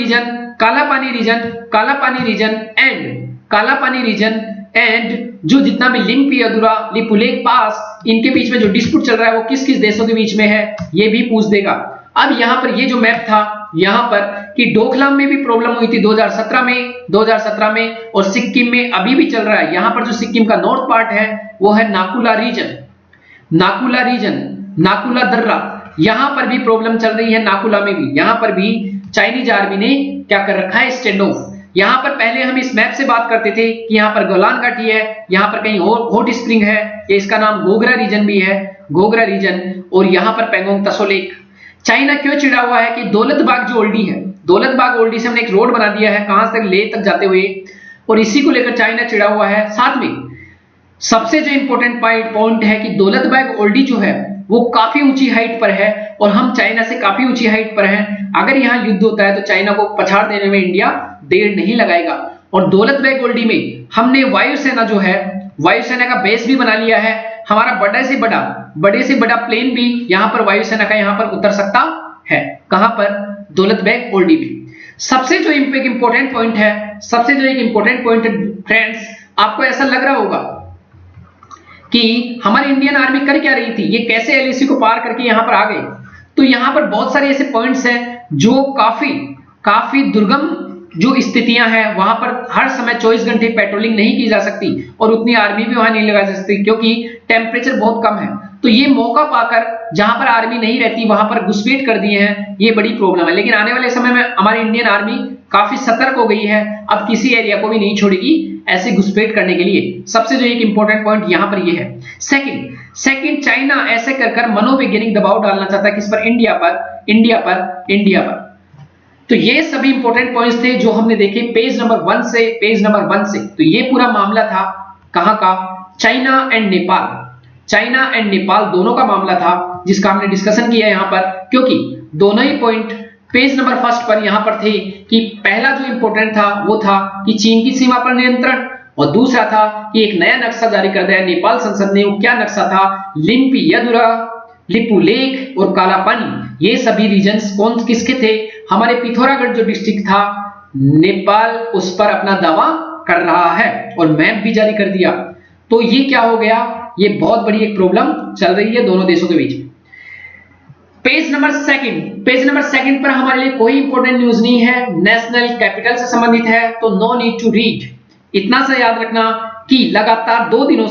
रीजन एंड जो जितना भी लिम्पियदुरा लिपुलेख पास, इनके बीच में जो डिस्प्यूट चल रहा है वो किस किस देशों के बीच में है, ये भी पूछ देगा। अब यहां पर ये जो मैप था यहां पर कि डोकलाम में भी प्रॉब्लम हुई थी 2017 में, और सिक्किम में अभी भी चल रहा है। यहां पर जो सिक्किम का नॉर्थ पार्ट है वो है नाकुला दर्रा, यहां पर भी प्रॉब्लम चल रही है। नाकुला में भी, यहां पर भी चाइनीज आर्मी ने क्या कर रखा है? Stand of. यहां पर पहले हम इस मैप से बात करते थे कि यहां पर गोलान घाटी है, यहां पर कहीं हॉट स्प्रिंग है, इसका नाम गोगरा रीजन भी है, और यहां पर पेंगोंग तसो लेक। चाइना क्यों चिढ़ा हुआ है कि दौलतबाग जो ओल्डी है, दौलतबाग ओल्डी से हमने एक रोड बना दिया है कहां तक, लेह तक जाते हुए, और इसी को लेकर चाइना चिढ़ा हुआ है। साथ में सबसे जो इंपॉर्टेंट पॉइंट है कि दौलतबाग ओल्डी जो है वो काफी ऊंची हाइट पर है और हम चाइना से काफी ऊंची हाइट पर हैं। अगर यहां युद्ध होता है तो चाइना को पछाड़ देने में इंडिया देर नहीं लगाएगा। और दौलतबाग ओल्डी में हमने वायुसेना जो है, वायुसेना का बेस भी बना लिया है। हमारा बड़े से बड़ा प्लेन भी यहां पर वायुसेना का यहां पर उतर सकता है। कहां पर? दौलतबाग ओल्डी में। सबसे जो एक इंपॉर्टेंट पॉइंट है, फ्रेंड्स, आपको ऐसा लग रहा होगा कि हमारी इंडियन आर्मी कर क्या रही थी, ये कैसे एलएसी को पार करके यहां पर आ गए। तो यहां पर बहुत सारे ऐसे पॉइंट्स हैं जो काफी दुर्गम जो स्थितियां हैं, वहां पर हर समय 24 घंटे पेट्रोलिंग नहीं की जा सकती और उतनी आर्मी भी वहां नहीं लगा जा सकती क्योंकि टेम्परेचर बहुत कम है। तो ये मौका पाकर जहां पर आर्मी नहीं रहती वहां पर घुसपैठ कर दिए हैं, ये बड़ी प्रॉब्लम है। लेकिन आने वाले समय में हमारी इंडियन आर्मी काफी सतर्क हो गई है, अब किसी एरिया को भी नहीं छोड़ेगी ऐसे घुसपैठ करने के लिए। सबसे जो एक इंपॉर्टेंट पॉइंट यहां पर ये है। सेकंड, चाइना ऐसे कर मनोवैज्ञानिक दबाव डालना चाहता है किस पर? इंडिया पर। तो ये सभी इंपॉर्टेंट पॉइंट्स थे जो हमने देखे पेज नंबर 1 से। तो ये पूरा मामला था कहां का? चाइना एंड नेपाल दोनों का मामला था जिसका हमने डिस्कशन किया यहां पर, क्योंकि दोनों ही पॉइंट पेज नंबर 1 पर यहां पर थे कि पहला जो इंपॉर्टेंट था वो था कि चीन की सीमा पर नियंत्रण, और दूसरा था कि एक नया नक्शा जारी कर दिया नेपाल संसद ने। वो क्या नक्शा था? लिम्पियदुरा, लिपुलेख और कालापानी, ये सभी रीजन्स किसके थे? हमारे पिथौरागढ़ जो डिस्ट्रिक्ट था, नेपाल उस पर अपना दावा कर रहा है और मैप भी जारी कर दिया। तो ये क्या हो गया? ये बहुत बड़ी एक प्रॉब्लम चल रही है दोनों देशों के बीच। पेज नंबर सेकंड पर हमारे लिए कोई इंपॉर्टेंट न्यूज नहीं है, नेशनल कैपिटल से संबंधित है, तो नो नीड टू रीड। इतना सा याद रखना कि लगातार 2 दिनों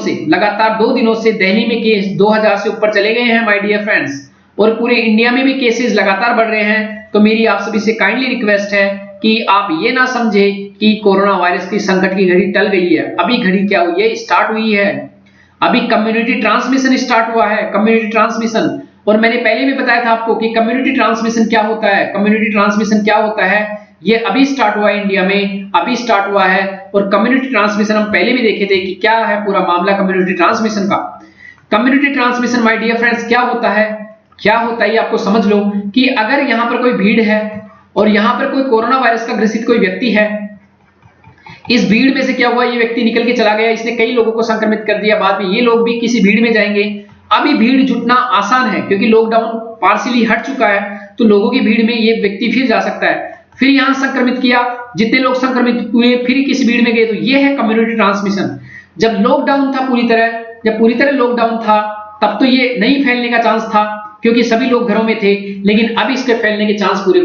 से दिल्ली में केस 2000 से ऊपर चले गए हैं माय डियर फ्रेंड्स, और पूरे इंडिया में भी केसेस लगातार बढ़ रहे हैं। तो मेरी आप सभी से काइंडली रिक्वेस्ट है कि आप ये ना समझे कि कोरोना वायरस की संकट की घड़ी टल गई है। अभी घड़ी क्या हुई है? स्टार्ट हुई है। अभी कम्युनिटी ट्रांसमिशन स्टार्ट हुआ है, कम्युनिटी ट्रांसमिशन। और मैंने पहले भी बताया था आपको कि कम्युनिटी ट्रांसमिशन क्या होता है, ये अभी स्टार्ट हुआ है इंडिया में, अभी स्टार्ट हुआ है। और कम्युनिटी ट्रांसमिशन हम पहले भी देखे थे कि क्या है पूरा मामला कम्युनिटी ट्रांसमिशन का। Community transmission my dear friends क्या होता है ये आपको समझ लो कि अगर यहां पर कोई भीड़ है और यहां पर कोई कोरोना वायरस का ग्रसित कोई व्यक्ति है, इस भीड़ में से क्या हुआ, ये व्यक्ति निकल के चला गया, इसने कई लोगों को संक्रमित कर दिया, बाद में ये लोग भी किसी भीड़ में जाएंगे। अभी भीड़ जुटना आसान है क्योंकि लॉकडाउन पार्शियली हट चुका है, तो लोगों की भीड़ में ये व्यक्ति फिर जा सकता है, फिर यहां संक्रमित किया, जितने लोग संक्रमित हुए फिर किसी भीड़ में गए, तो ये है कम्युनिटी ट्रांसमिशन। जब लॉकडाउन था पूरी तरह लॉकडाउन था, तब तो ये नहीं फैलने का चांस था क्योंकि सभी लोग घरों में थे, लेकिन अब इसके फैलने के चांस पूरे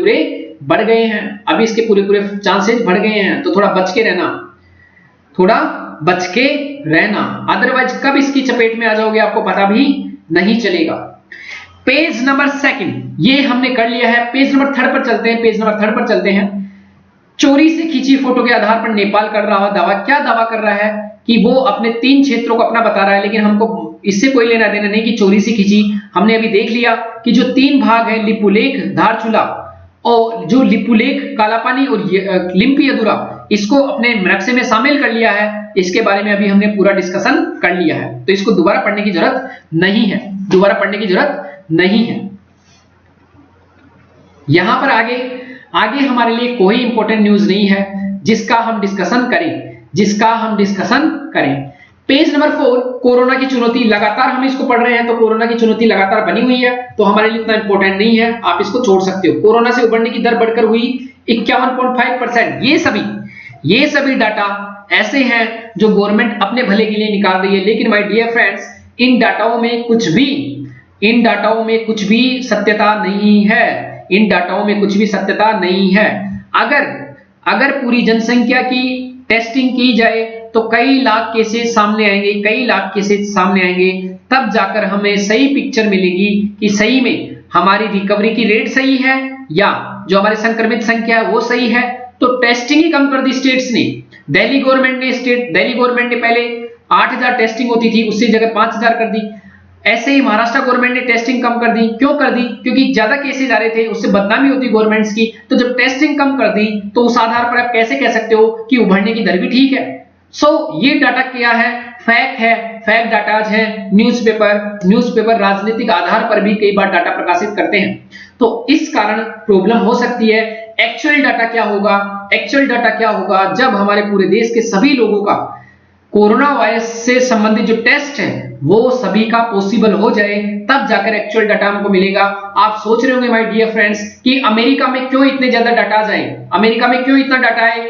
बढ़ गए हैं। अभी इसके पूरे चांसेस बढ़ गए हैं, तो थोड़ा बच के रहना, अदरवाइज कब इसकी चपेट में आ जाओगे आपको पता भी नहीं चलेगा। पेज नंबर 2 ये हमने कर लिया है। पेज नंबर 3 पर चलते हैं। चोरी से खींची फोटो के आधार पर नेपाल कर रहा दावा। क्या दावा कर रहा है? कि वो अपने 3 क्षेत्रों को अपना बता रहा है, लेकिन हमको इससे कोई लेना देना नहीं कि चोरी से खींची। हमने अभी देख लिया कि जो 3 भाग है, लिपुलेख, धारचूला, और जो लिपुलेख, कालापानी और लिम्पियदुरा, इसको अपने नक्शे में शामिल कर लिया है। इसके बारे में अभी हमने पूरा डिस्कशन कर लिया है, तो इसको दोबारा पढ़ने की जरूरत नहीं है। यहां पर आगे हमारे लिए कोई इंपॉर्टेंट न्यूज नहीं है जिसका हम डिस्कशन करें। पेज नंबर 4 कोरोना की चुनौती, लगातार हम इसको पढ़ रहे हैं, तो कोरोना की चुनौती लगातार बनी हुई है, तो हमारे लिए इतना इंपॉर्टेंट नहीं है, आप इसको छोड़ सकते हो। कोरोना से उबरने की दर बढ़कर हुई 51.5%। ये सभी डाटा ऐसे हैं जो गवर्नमेंट अपने भले के लिए निकाल रही है, लेकिन माय डियर फ्रेंड्स इन डाटाओं में कुछ भी सत्यता नहीं है। अगर पूरी जनसंख्या की टेस्टिंग की जाए तो कई लाख केसेस सामने आएंगे, तब जाकर हमें सही पिक्चर मिलेगी कि सही में हमारी रिकवरी की रेट सही है या जो हमारी संक्रमित संख्या है वो सही है। तो टेस्टिंग ही कम कर दी स्टेट्स ने। दिल्ली गवर्नमेंट ने पहले 8000 टेस्टिंग होती थी, उससे जगह 5000 कर दी। ऐसे ही महाराष्ट्र गवर्नमेंट ने टेस्टिंग कम कर दी। क्यों कर दी? क्योंकि ज्यादा केसेस आ रहे थे, उससे बदनामी होती गवर्नमेंट्स की। तो जब टेस्टिंग कम कर दी तो उस आधार पर आप कैसे कह सकते हो कि उभरने की दर भी ठीक है। ये डाटा क्या है? फैक्ट है, फैक्ट डाटाज है। न्यूज़पेपर राजनीतिक आधार पर भी कई बार डाटा प्रकाशित करते हैं, तो इस कारण प्रॉब्लम हो सकती है। एक्चुअल डाटा क्या होगा? एक्चुअल डाटा क्या होगा जब हमारे पूरे देश के सभी लोगों का कोरोना वायरस से संबंधित जो टेस्ट है वो सभी का पॉसिबल हो जाए, तब जाकर एक्चुअल डाटा हमको मिलेगा। आप सोच रहे होंगे माय डियर फ्रेंड्स कि अमेरिका में क्यों इतने ज्यादा डाटा आए, अमेरिका में क्यों इतना डाटा है?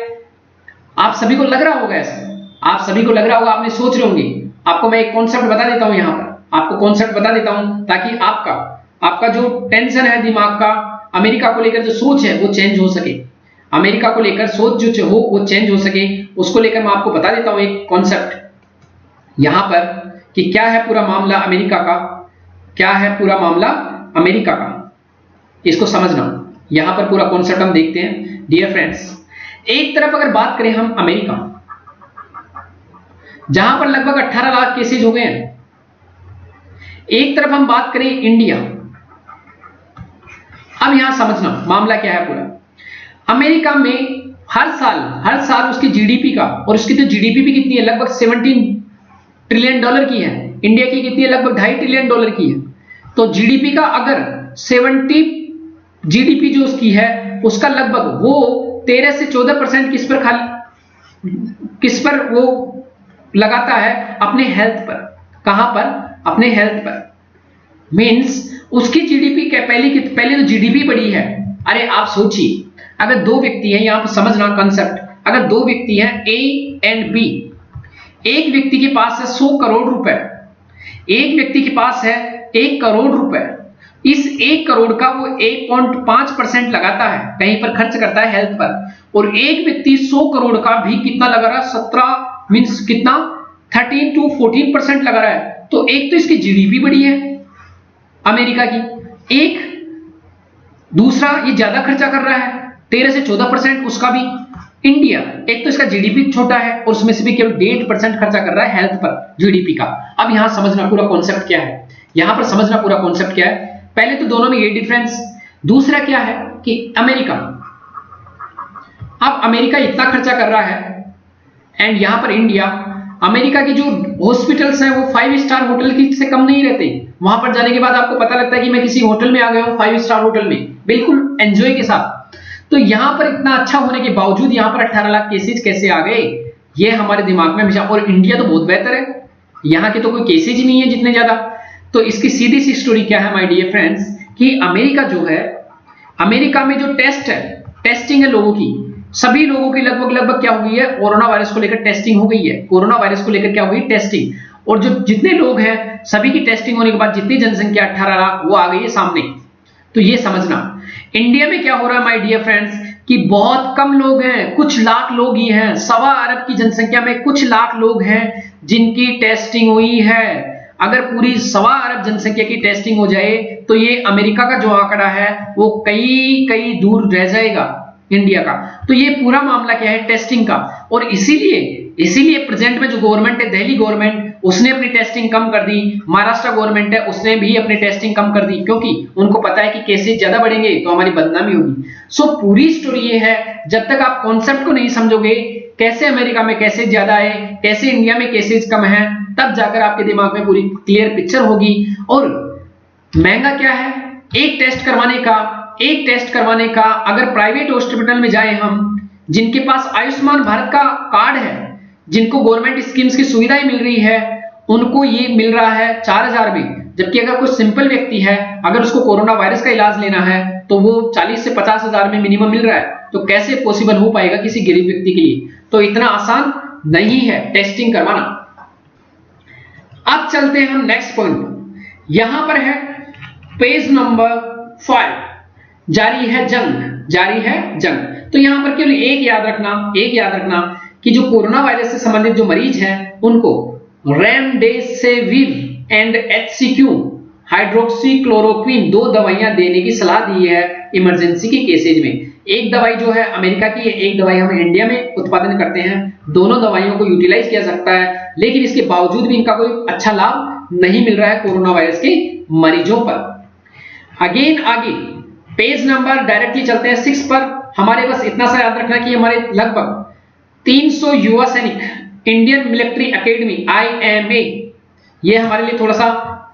आप सभी को लग रहा होगा ऐसा, आप सभी को लग रहा होगा, आपने सोच रहे होंगे। आपको मैं एक कॉन्सेप्ट बता देता हूं, यहां पर आपको कॉन्सेप्ट बता देता हूं ताकि आपका जो टेंशन है दिमाग का, अमेरिका को लेकर जो सोच है वो चेंज हो सके। अमेरिका को लेकर सोच जो हो वो चेंज हो सके, उसको लेकर मैं आपको बता देता हूं एक कॉन्सेप्ट यहां पर कि क्या है पूरा मामला अमेरिका का, क्या है पूरा मामला अमेरिका का, इसको समझना। यहां पर पूरा कॉन्सेप्ट हम देखते हैं डियर फ्रेंड्स। एक तरफ अगर बात करें हम अमेरिका, जहां पर लगभग 18 लाख केसेज हो गए हैं, एक तरफ हम बात करें इंडिया। अब यहां समझना मामला क्या है पूरा। अमेरिका में हर साल उसकी जीडीपी का, और उसकी तो जीडीपी भी कितनी है, लगभग 17 ट्रिलियन डॉलर की है। इंडिया की कितनी है, लगभग 2.5 ट्रिलियन डॉलर की है। तो जीडीपी का अगर 70 जीडीपी जो उसकी है उसका लगभग वो 13 से 14% किस पर वो लगाता है, अपने हेल्थ पर। कहां पर? अपने हेल्थ पर। मींस उसकी जीडीपी पहले तो जीडीपी बड़ी है। अरे आप सोचिए, अगर दो व्यक्ति हैं, यहां पर समझना कंसेप्ट, अगर दो व्यक्ति हैं ए एंड बी, एक व्यक्ति के पास है 100 करोड़ रुपए, एक व्यक्ति के पास है 1 करोड़ रुपए। इस 1 करोड़ का वो 1.5% लगाता है, कहीं पर खर्च करता है हेल्थ पर, और एक व्यक्ति 100 करोड़ का भी कितना लगा रहा है, 17 मींस कितना 13 to 14% लगा रहा है। तो एक तो इसकी जीडीपी बड़ी है अमेरिका की, एक दूसरा ये ज्यादा खर्चा कर रहा है 13 से 14%, उसका भी। इंडिया एक तो इसका जीडीपी छोटा है और उसमें से भी केवल 1.5% खर्चा कर रहा है हेल्थ पर जीडीपी का। अब यहां समझना पूरा कॉन्सेप्ट क्या है, यहां पर समझना पूरा कॉन्सेप्ट क्या है। पहले तो दोनों में ये डिफरेंस, दूसरा क्या है कि अमेरिका, अब अमेरिका इतना खर्चा कर रहा है एंड यहां पर इंडिया, अमेरिका की जो हॉस्पिटल्स हैं वो 5 स्टार होटल की से कम नहीं रहते। वहां पर जाने के बाद आपको पता लगता है कि मैं किसी होटल में आ गया हूं, 5 स्टार होटल में, बिल्कुल एंजॉय के साथ। तो यहां पर इतना अच्छा होने के बावजूद यहां पर 18 लाख केसेज कैसे आ गए, ये हमारे दिमाग में हमेशा। और इंडिया तो बहुत बेहतर है, यहां के तो कोई केसेज ही नहीं है जितने ज्यादा। तो इसकी सीधी सी स्टोरी क्या है माय डियर फ्रेंड्स, कि अमेरिका जो है, अमेरिका में जो टेस्टिंग है लोगों की, सभी लोगों की लगभग क्या हो गई है, कोरोना वायरस को लेकर टेस्टिंग हो गई है। कोरोना वायरस को लेकर क्या हो गई, टेस्टिंग। और जो जितने लोग हैं सभी की टेस्टिंग होने के बाद जितनी जनसंख्या 18 लाख वो आ गई है सामने। तो ये समझना इंडिया में क्या हो रहा है माय डियर फ्रेंड्स, कि बहुत कम लोग हैं, कुछ लाख लोग ही हैं, 1.25 अरब की जनसंख्या में कुछ लाख लोग हैं जिनकी टेस्टिंग हुई है। अगर पूरी 1.25 अरब जनसंख्या की टेस्टिंग हो जाए तो ये अमेरिका का जो आंकड़ा है वो कई दूर रह जाएगा इंडिया का। तो ये पूरा मामला क्या है, टेस्टिंग का। और इसीलिए प्रेजेंट में जो गवर्नमेंट है, दिल्ली गवर्नमेंट, उसने अपनी टेस्टिंग कम कर दी। महाराष्ट्र गवर्नमेंट है, उसने भी अपनी टेस्टिंग कम कर दी, क्योंकि उनको पता है कि केसेस ज्यादा बढ़ेंगे तो हमारी बदनामी होगी। पूरी स्टोरी ये है, जब तक आप कॉन्सेप्ट को नहीं समझोगे, कैसे अमेरिका में केसेस ज्यादा है, कैसे इंडिया में केसेस कम है, तब जाकर आपके दिमाग में पूरी क्लियर पिक्चर होगी। और महंगा क्या है एक टेस्ट करवाने का, अगर प्राइवेट हॉस्पिटल में जाए हम, जिनके पास आयुष्मान भारत का कार्ड है, जिनको गवर्नमेंट स्कीम्स की सुविधाएं मिल रही है, उनको ये मिल रहा है 4000 में। जबकि अगर कोई सिंपल व्यक्ति है, अगर उसको कोरोना वायरस का इलाज लेना है तो वो 40 से 50 हजार में मिनिमम मिल रहा है। तो कैसे पॉसिबल हो पाएगा किसी गरीब व्यक्ति के लिए? तो इतना आसान नहीं है टेस्टिंग करवाना। अब चलते हैं हम नेक्स्ट पॉइंट पर। यहां पर है पेज नंबर 5, जारी है जंग। तो यहां पर केवल एक याद रखना कि जो कोरोना वायरस से संबंधित जो मरीज हैं उनको रेमडेसिविर एंड HCQ हाइड्रोक्सीक्लोरोक्विन 2 दवाइयां देने की सलाह दी है इमरजेंसी के केसेज में। एक दवाई जो है अमेरिका की है, एक दवाई हम इंडिया में उत्पादन करते हैं। दोनों दवाइयों को यूटिलाइज किया सकता है, लेकिन इसके बावजूद भी इनका कोई अच्छा लाभ नहीं मिल रहा है कोरोना वायरस के मरीजों पर। अगेन आगे पेज नंबर डायरेक्टली चलते हैं 6 पर। हमारे बस इतना सा याद रखना कि हमारे लगभग 300 युवा सैनिक इंडियन मिलिट्री एकेडमी IMA, ये हमारे लिए थोड़ा सा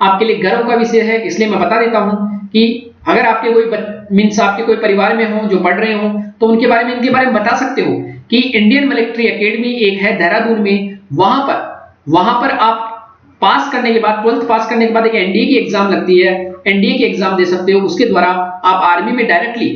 आपके लिए गर्व का विषय है, इसलिए मैं बता देता हूं कि अगर आपके कोई मीन्स आपके कोई परिवार में हो जो पढ़ रहे हो तो उनके बारे में, इनके बारे में बता सकते हो कि इंडियन मिलिट्री एकेडमी एक है देहरादून में। वहां पर आप पास करने के बाद 12th पास करने के बाद एक NDA की एग्जाम लगती है, NDA की एग्जाम दे सकते हो। उसके द्वारा आप आर्मी में डायरेक्टली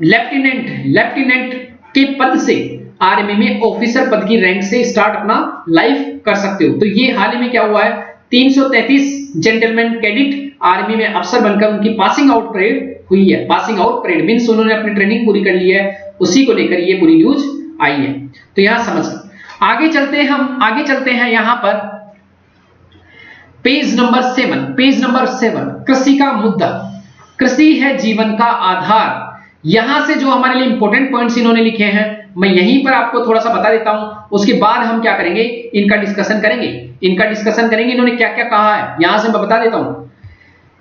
लेफ्टिनेंट के पद से आर्मी में ऑफिसर पद की रैंक से स्टार्ट अपना लाइफ कर सकते हो। तो ये हाल ही में क्या हुआ है, 333 जेंटलमैन कैडेट आर्मी में अफसर बनकर उनकी पासिंग आउट परेड हुई है। पासिंग आउट परेड मींस उन्होंने अपनी ट्रेनिंग पूरी कर ली है, उसी को लेकर ये पूरी न्यूज आई है। तो यहां समझ आगे चलते हैं यहां पर पेज नंबर 7 कृषि का मुद्दा। कृषि है जीवन का आधार। यहां से जो हमारे लिए इंपॉर्टेंट पॉइंट्स इन्होंने लिखे हैं मैं यहीं पर आपको थोड़ा सा बता देता हूं, उसके बाद हम क्या करेंगे, इनका डिस्कशन करेंगे। इन्होंने क्या क्या कहा है यहां से मैं बता देता हूं।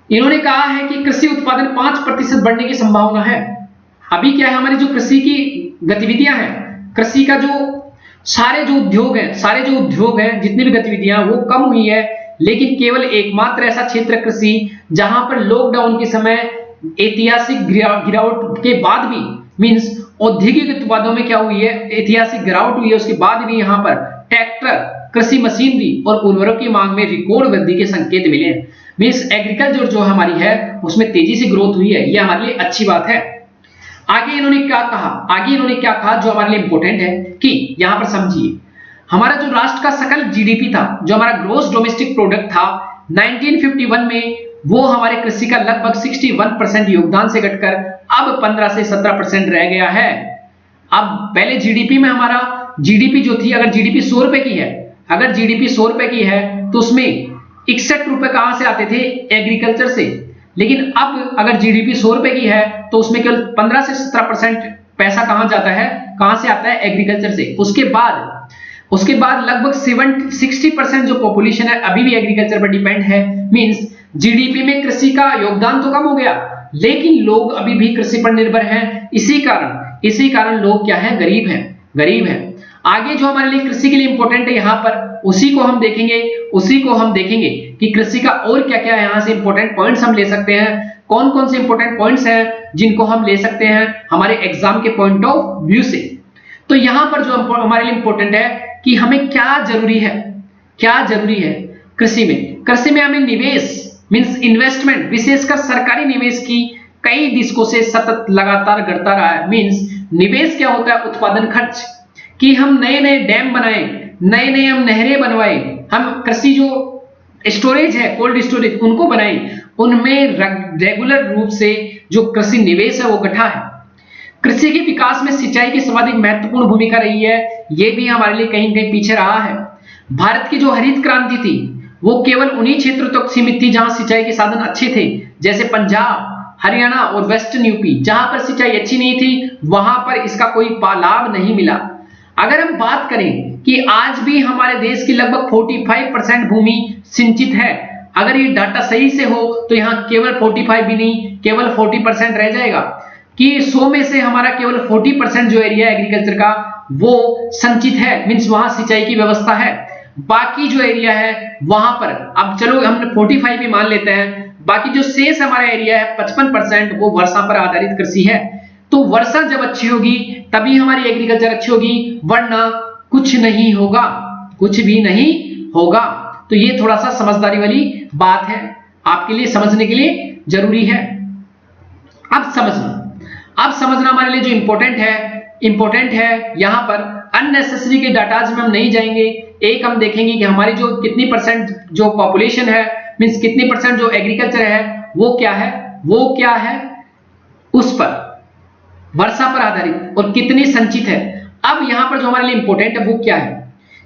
इन्होंने कहा है कि कृषि उत्पादन 5% बढ़ने की संभावना है। अभी क्या है, हमारी जो कृषि की गतिविधियां हैं, कृषि का जो सारे जो उद्योग हैं जितनी भी गतिविधियां वो कम हुई है, लेकिन केवल एकमात्र ऐसा क्षेत्र कृषि जहां पर लॉकडाउन के समय ऐतिहासिक गिरावट के बाद भी मींस औद्योगिक उत्पादों में क्या हुई है, ऐतिहासिक गिरावट हुई है, उसके बाद भी यहां पर ट्रैक्टर, कृषि मशीनरी और उर्वरक की मांग में रिकॉर्ड वृद्धि के संकेत मिले हैं। मींस एग्रीकल्चर जो हमारी है उसमें तेजी से ग्रोथ हुई है, यह हमारे लिए अच्छी बात है। आगे इन्होंने क्या कहा जो हमारे लिए इंपॉर्टेंट है कि यहां पर समझिए, हमारा जो राष्ट्र का सकल जीडीपी था, जो हमारा ग्रोस डोमेस्टिक प्रोडक्ट था 1951 में, वो हमारे कृषि का लगभग 61% योगदान से घटकर अब 15 से 17% रह गया है। अब पहले जीडीपी में हमारा जीडीपी जो थी, अगर जीडीपी 100 रुपए की है तो उसमें 61 रुपए कहां से आते थे, एग्रीकल्चर से। लेकिन अब अगर जीडीपी 100 रुपए की है तो उसमें केवल 15 से 17% पैसा कहां से आता है, एग्रीकल्चर से। उसके बाद लगभग 60% जो पॉपुलेशन है अभी भी एग्रीकल्चर पर डिपेंड है। मींस जीडीपी में कृषि का योगदान तो कम हो गया, लेकिन लोग अभी भी कृषि पर निर्भर हैं। इसी कारण लोग क्या है, गरीब हैं। आगे जो हमारे लिए कृषि के लिए इंपॉर्टेंट है यहां पर उसी को हम देखेंगे कि कृषि का और क्या क्या यहां से इंपॉर्टेंट पॉइंट्स हम ले सकते हैं, कौन कौन से इंपॉर्टेंट पॉइंट्स हैं जिनको हम ले सकते हैं हमारे एग्जाम के पॉइंट ऑफ व्यू से। तो यहां पर जो हमारे लिए इंपॉर्टेंट है कि हमें क्या जरूरी है कृषि में हमें निवेश मींस इन्वेस्टमेंट, विशेषकर सरकारी निवेश की कई दशकों से सतत लगातार घटता रहा है। मींस निवेश क्या होता है, उत्पादन खर्च, कि हम नए डैम बनाएं, नए हम नहरें बनवाएं, हम कृषि जो स्टोरेज है, कोल्ड स्टोरेज उनको बनाएं, उनमें रेगुलर रूप से जो कृषि निवेश है वो घटा है। कृषि के विकास में सिंचाई की सर्वाधिक महत्वपूर्ण भूमिका रही है, यह भी हमारे लिए कहीं पीछे रहा है। भारत की जो हरित क्रांति थी वो केवल उन्हीं क्षेत्रों तक सीमित थी जहां सिंचाई के साधन अच्छे थे, जैसे पंजाब, हरियाणा और वेस्टर्न यूपी। जहां पर सिंचाई अच्छी नहीं थी वहां पर इसका कोई लाभ नहीं मिला। अगर हम बात करें कि आज भी हमारे देश की लगभग 45% भूमि सिंचित है, अगर ये डाटा सही से हो तो यहाँ केवल 45 भी नहीं, केवल 40% रह जाएगा कि 100 में से हमारा केवल 40% जो एरिया एग्रीकल्चर का वो संचित है, मींस वहां सिंचाई की व्यवस्था है। बाकी जो एरिया है वहां पर, अब चलो हमने 45 भी मान लेते हैं, बाकी जो शेष हमारा एरिया है 55% वो वर्षा पर आधारित कृषि है। तो वर्षा जब अच्छी होगी तभी हमारी एग्रीकल्चर अच्छी होगी, वरना कुछ भी नहीं होगा। तो ये थोड़ा सा समझदारी वाली बात है, आपके लिए समझने के लिए जरूरी है। अब समझना हमारे लिए जो इंपॉर्टेंट है यहां पर अननेसेसरी के डाटाज में हम नहीं जाएंगे। एक हम देखेंगे कि हमारी जो कितनी परसेंट जो पॉपुलेशन है मींस कितनी परसेंट जो एग्रीकल्चर है वो क्या है उस पर वर्षा पर आधारित और कितनी संचित है। अब यहां पर जो हमारे लिए इंपॉर्टेंट है वो क्या है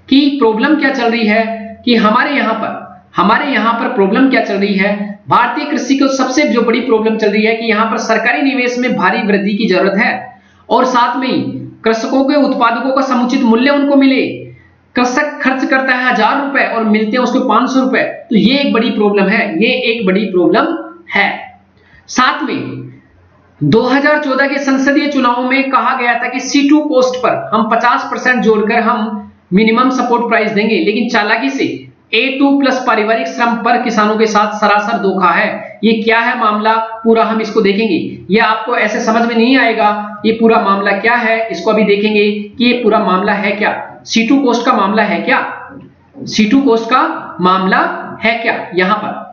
कि प्रॉब्लम क्या चल रही है, कि हमारे यहां पर प्रॉब्लम क्या चल रही है। भारतीय कृषि को सबसे जो बड़ी प्रॉब्लम चल रही है कि यहां पर सरकारी निवेश में भारी वृद्धि की जरूरत है और साथ में ही कृषकों के उत्पादकों का समुचित मूल्य उनको मिले। कृषक खर्च करता है 1000 रुपए और मिलते हैं उसको 500 रुपए, तो ये एक बड़ी प्रॉब्लम है, ये एक बड़ी प्रॉब्लम है। साथ में 2014 के संसदीय चुनावों में कहा गया था कि C2 कॉस्ट पर हम 50% जोड़कर हम मिनिमम सपोर्ट प्राइस देंगे, लेकिन चालाकी से A2 प्लस पारिवारिक श्रम पर किसानों के साथ सरासर धोखा है। ये क्या है मामला, पूरा हम इसको देखेंगे। ये आपको ऐसे समझ में नहीं आएगा ये पूरा मामला क्या है, इसको अभी देखेंगे कि ये पूरा मामला है क्या, C2 कॉस्ट का मामला है क्या, C2 कॉस्ट का मामला है क्या। यहां पर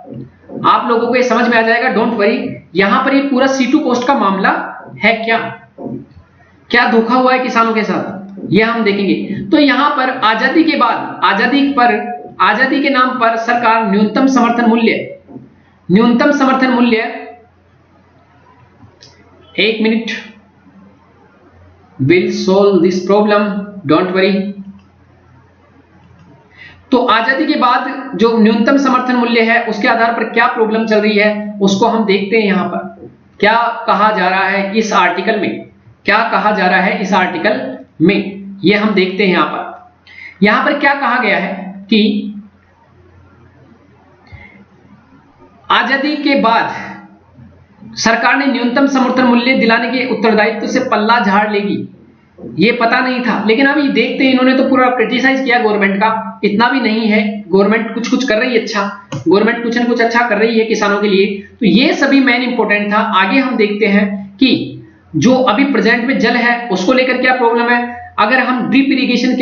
आप लोगों को ये समझ में आ जाएगा, डोंट वरी। यहां पर ये पूरा C2 कॉस्ट का मामला है क्या, क्या धोखा हुआ है किसानों के साथ, ये हम देखेंगे। तो यहां पर आजादी के बाद, आजादी के नाम पर सरकार न्यूनतम समर्थन मूल्य 1 minute will solve this problem, don't worry. तो आजादी के बाद जो न्यूनतम समर्थन मूल्य है उसके आधार पर क्या प्रॉब्लम चल रही है उसको हम देखते हैं। यहां पर क्या कहा जा रहा है इस आर्टिकल में, क्या कहा जा रहा है इस आर्टिकल में, ये हम देखते हैं। यहां पर क्या कहा गया है कि आजादी के बाद सरकार ने न्यूनतम समर्थन मूल्य दिलाने के उत्तरदायित्व से पल्ला झाड़ लेगी, ये पता नहीं था। लेकिन अभी देखते हैं, इन्होंने तो पूरा क्रिटिसाइज किया गवर्नमेंट का, इतना भी नहीं है, गवर्नमेंट कुछ कुछ कर रही है अच्छा, गवर्नमेंट कुछ न कुछ अच्छा कर रही है किसानों के लिए। तो ये सभी मेन इंपॉर्टेंट था। आगे हम देखते हैं कि जो अभी प्रेजेंट में जल है उसको लेकर क्या प्रॉब्लम है। अगर हम ड्रिप इरिगेशन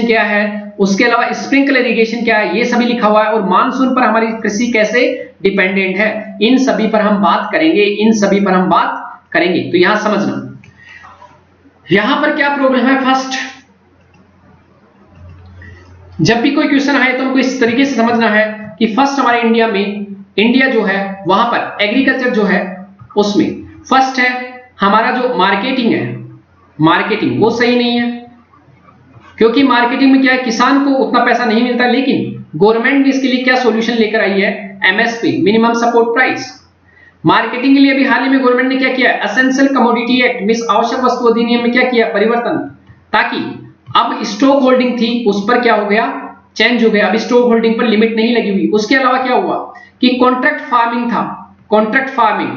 क्या है, उसके अलावा स्प्रिंकलर इरिगेशन क्या है, ये सभी लिखा हुआ है। और मानसून पर हमारी कृषि कैसे डिपेंडेंट है, इन सभी पर हम बात करेंगे। तो यहां समझना, यहां पर क्या प्रॉब्लम है। फर्स्ट, जब भी कोई क्वेश्चन आए तो हमको इस तरीके से समझना है कि फर्स्ट हमारे इंडिया जो है वहां पर एग्रीकल्चर जो है उसमें फर्स्ट है हमारा जो मार्केटिंग वो सही नहीं है। क्योंकि मार्केटिंग में क्या है, किसान को उतना पैसा नहीं मिलता, लेकिन गवर्नमेंट ने इसके लिए क्या सॉल्यूशन लेकर आई है, MSP minimum support price. Marketing के लिए अभी हाल ही में गवर्नमेंट ने क्या किया, एसेंशियल कमोडिटी एक्ट मींस आवश्यक वस्तु अधिनियम में क्या किया, परिवर्तन, ताकि अब स्टॉक होल्डिंग थी उस पर क्या हो गया, चेंज हो गया। अब स्टॉक होल्डिंग पर लिमिट नहीं लगी हुई। उसके अलावा क्या हुआ कि कॉन्ट्रैक्ट फार्मिंग था, कॉन्ट्रैक्ट फार्मिंग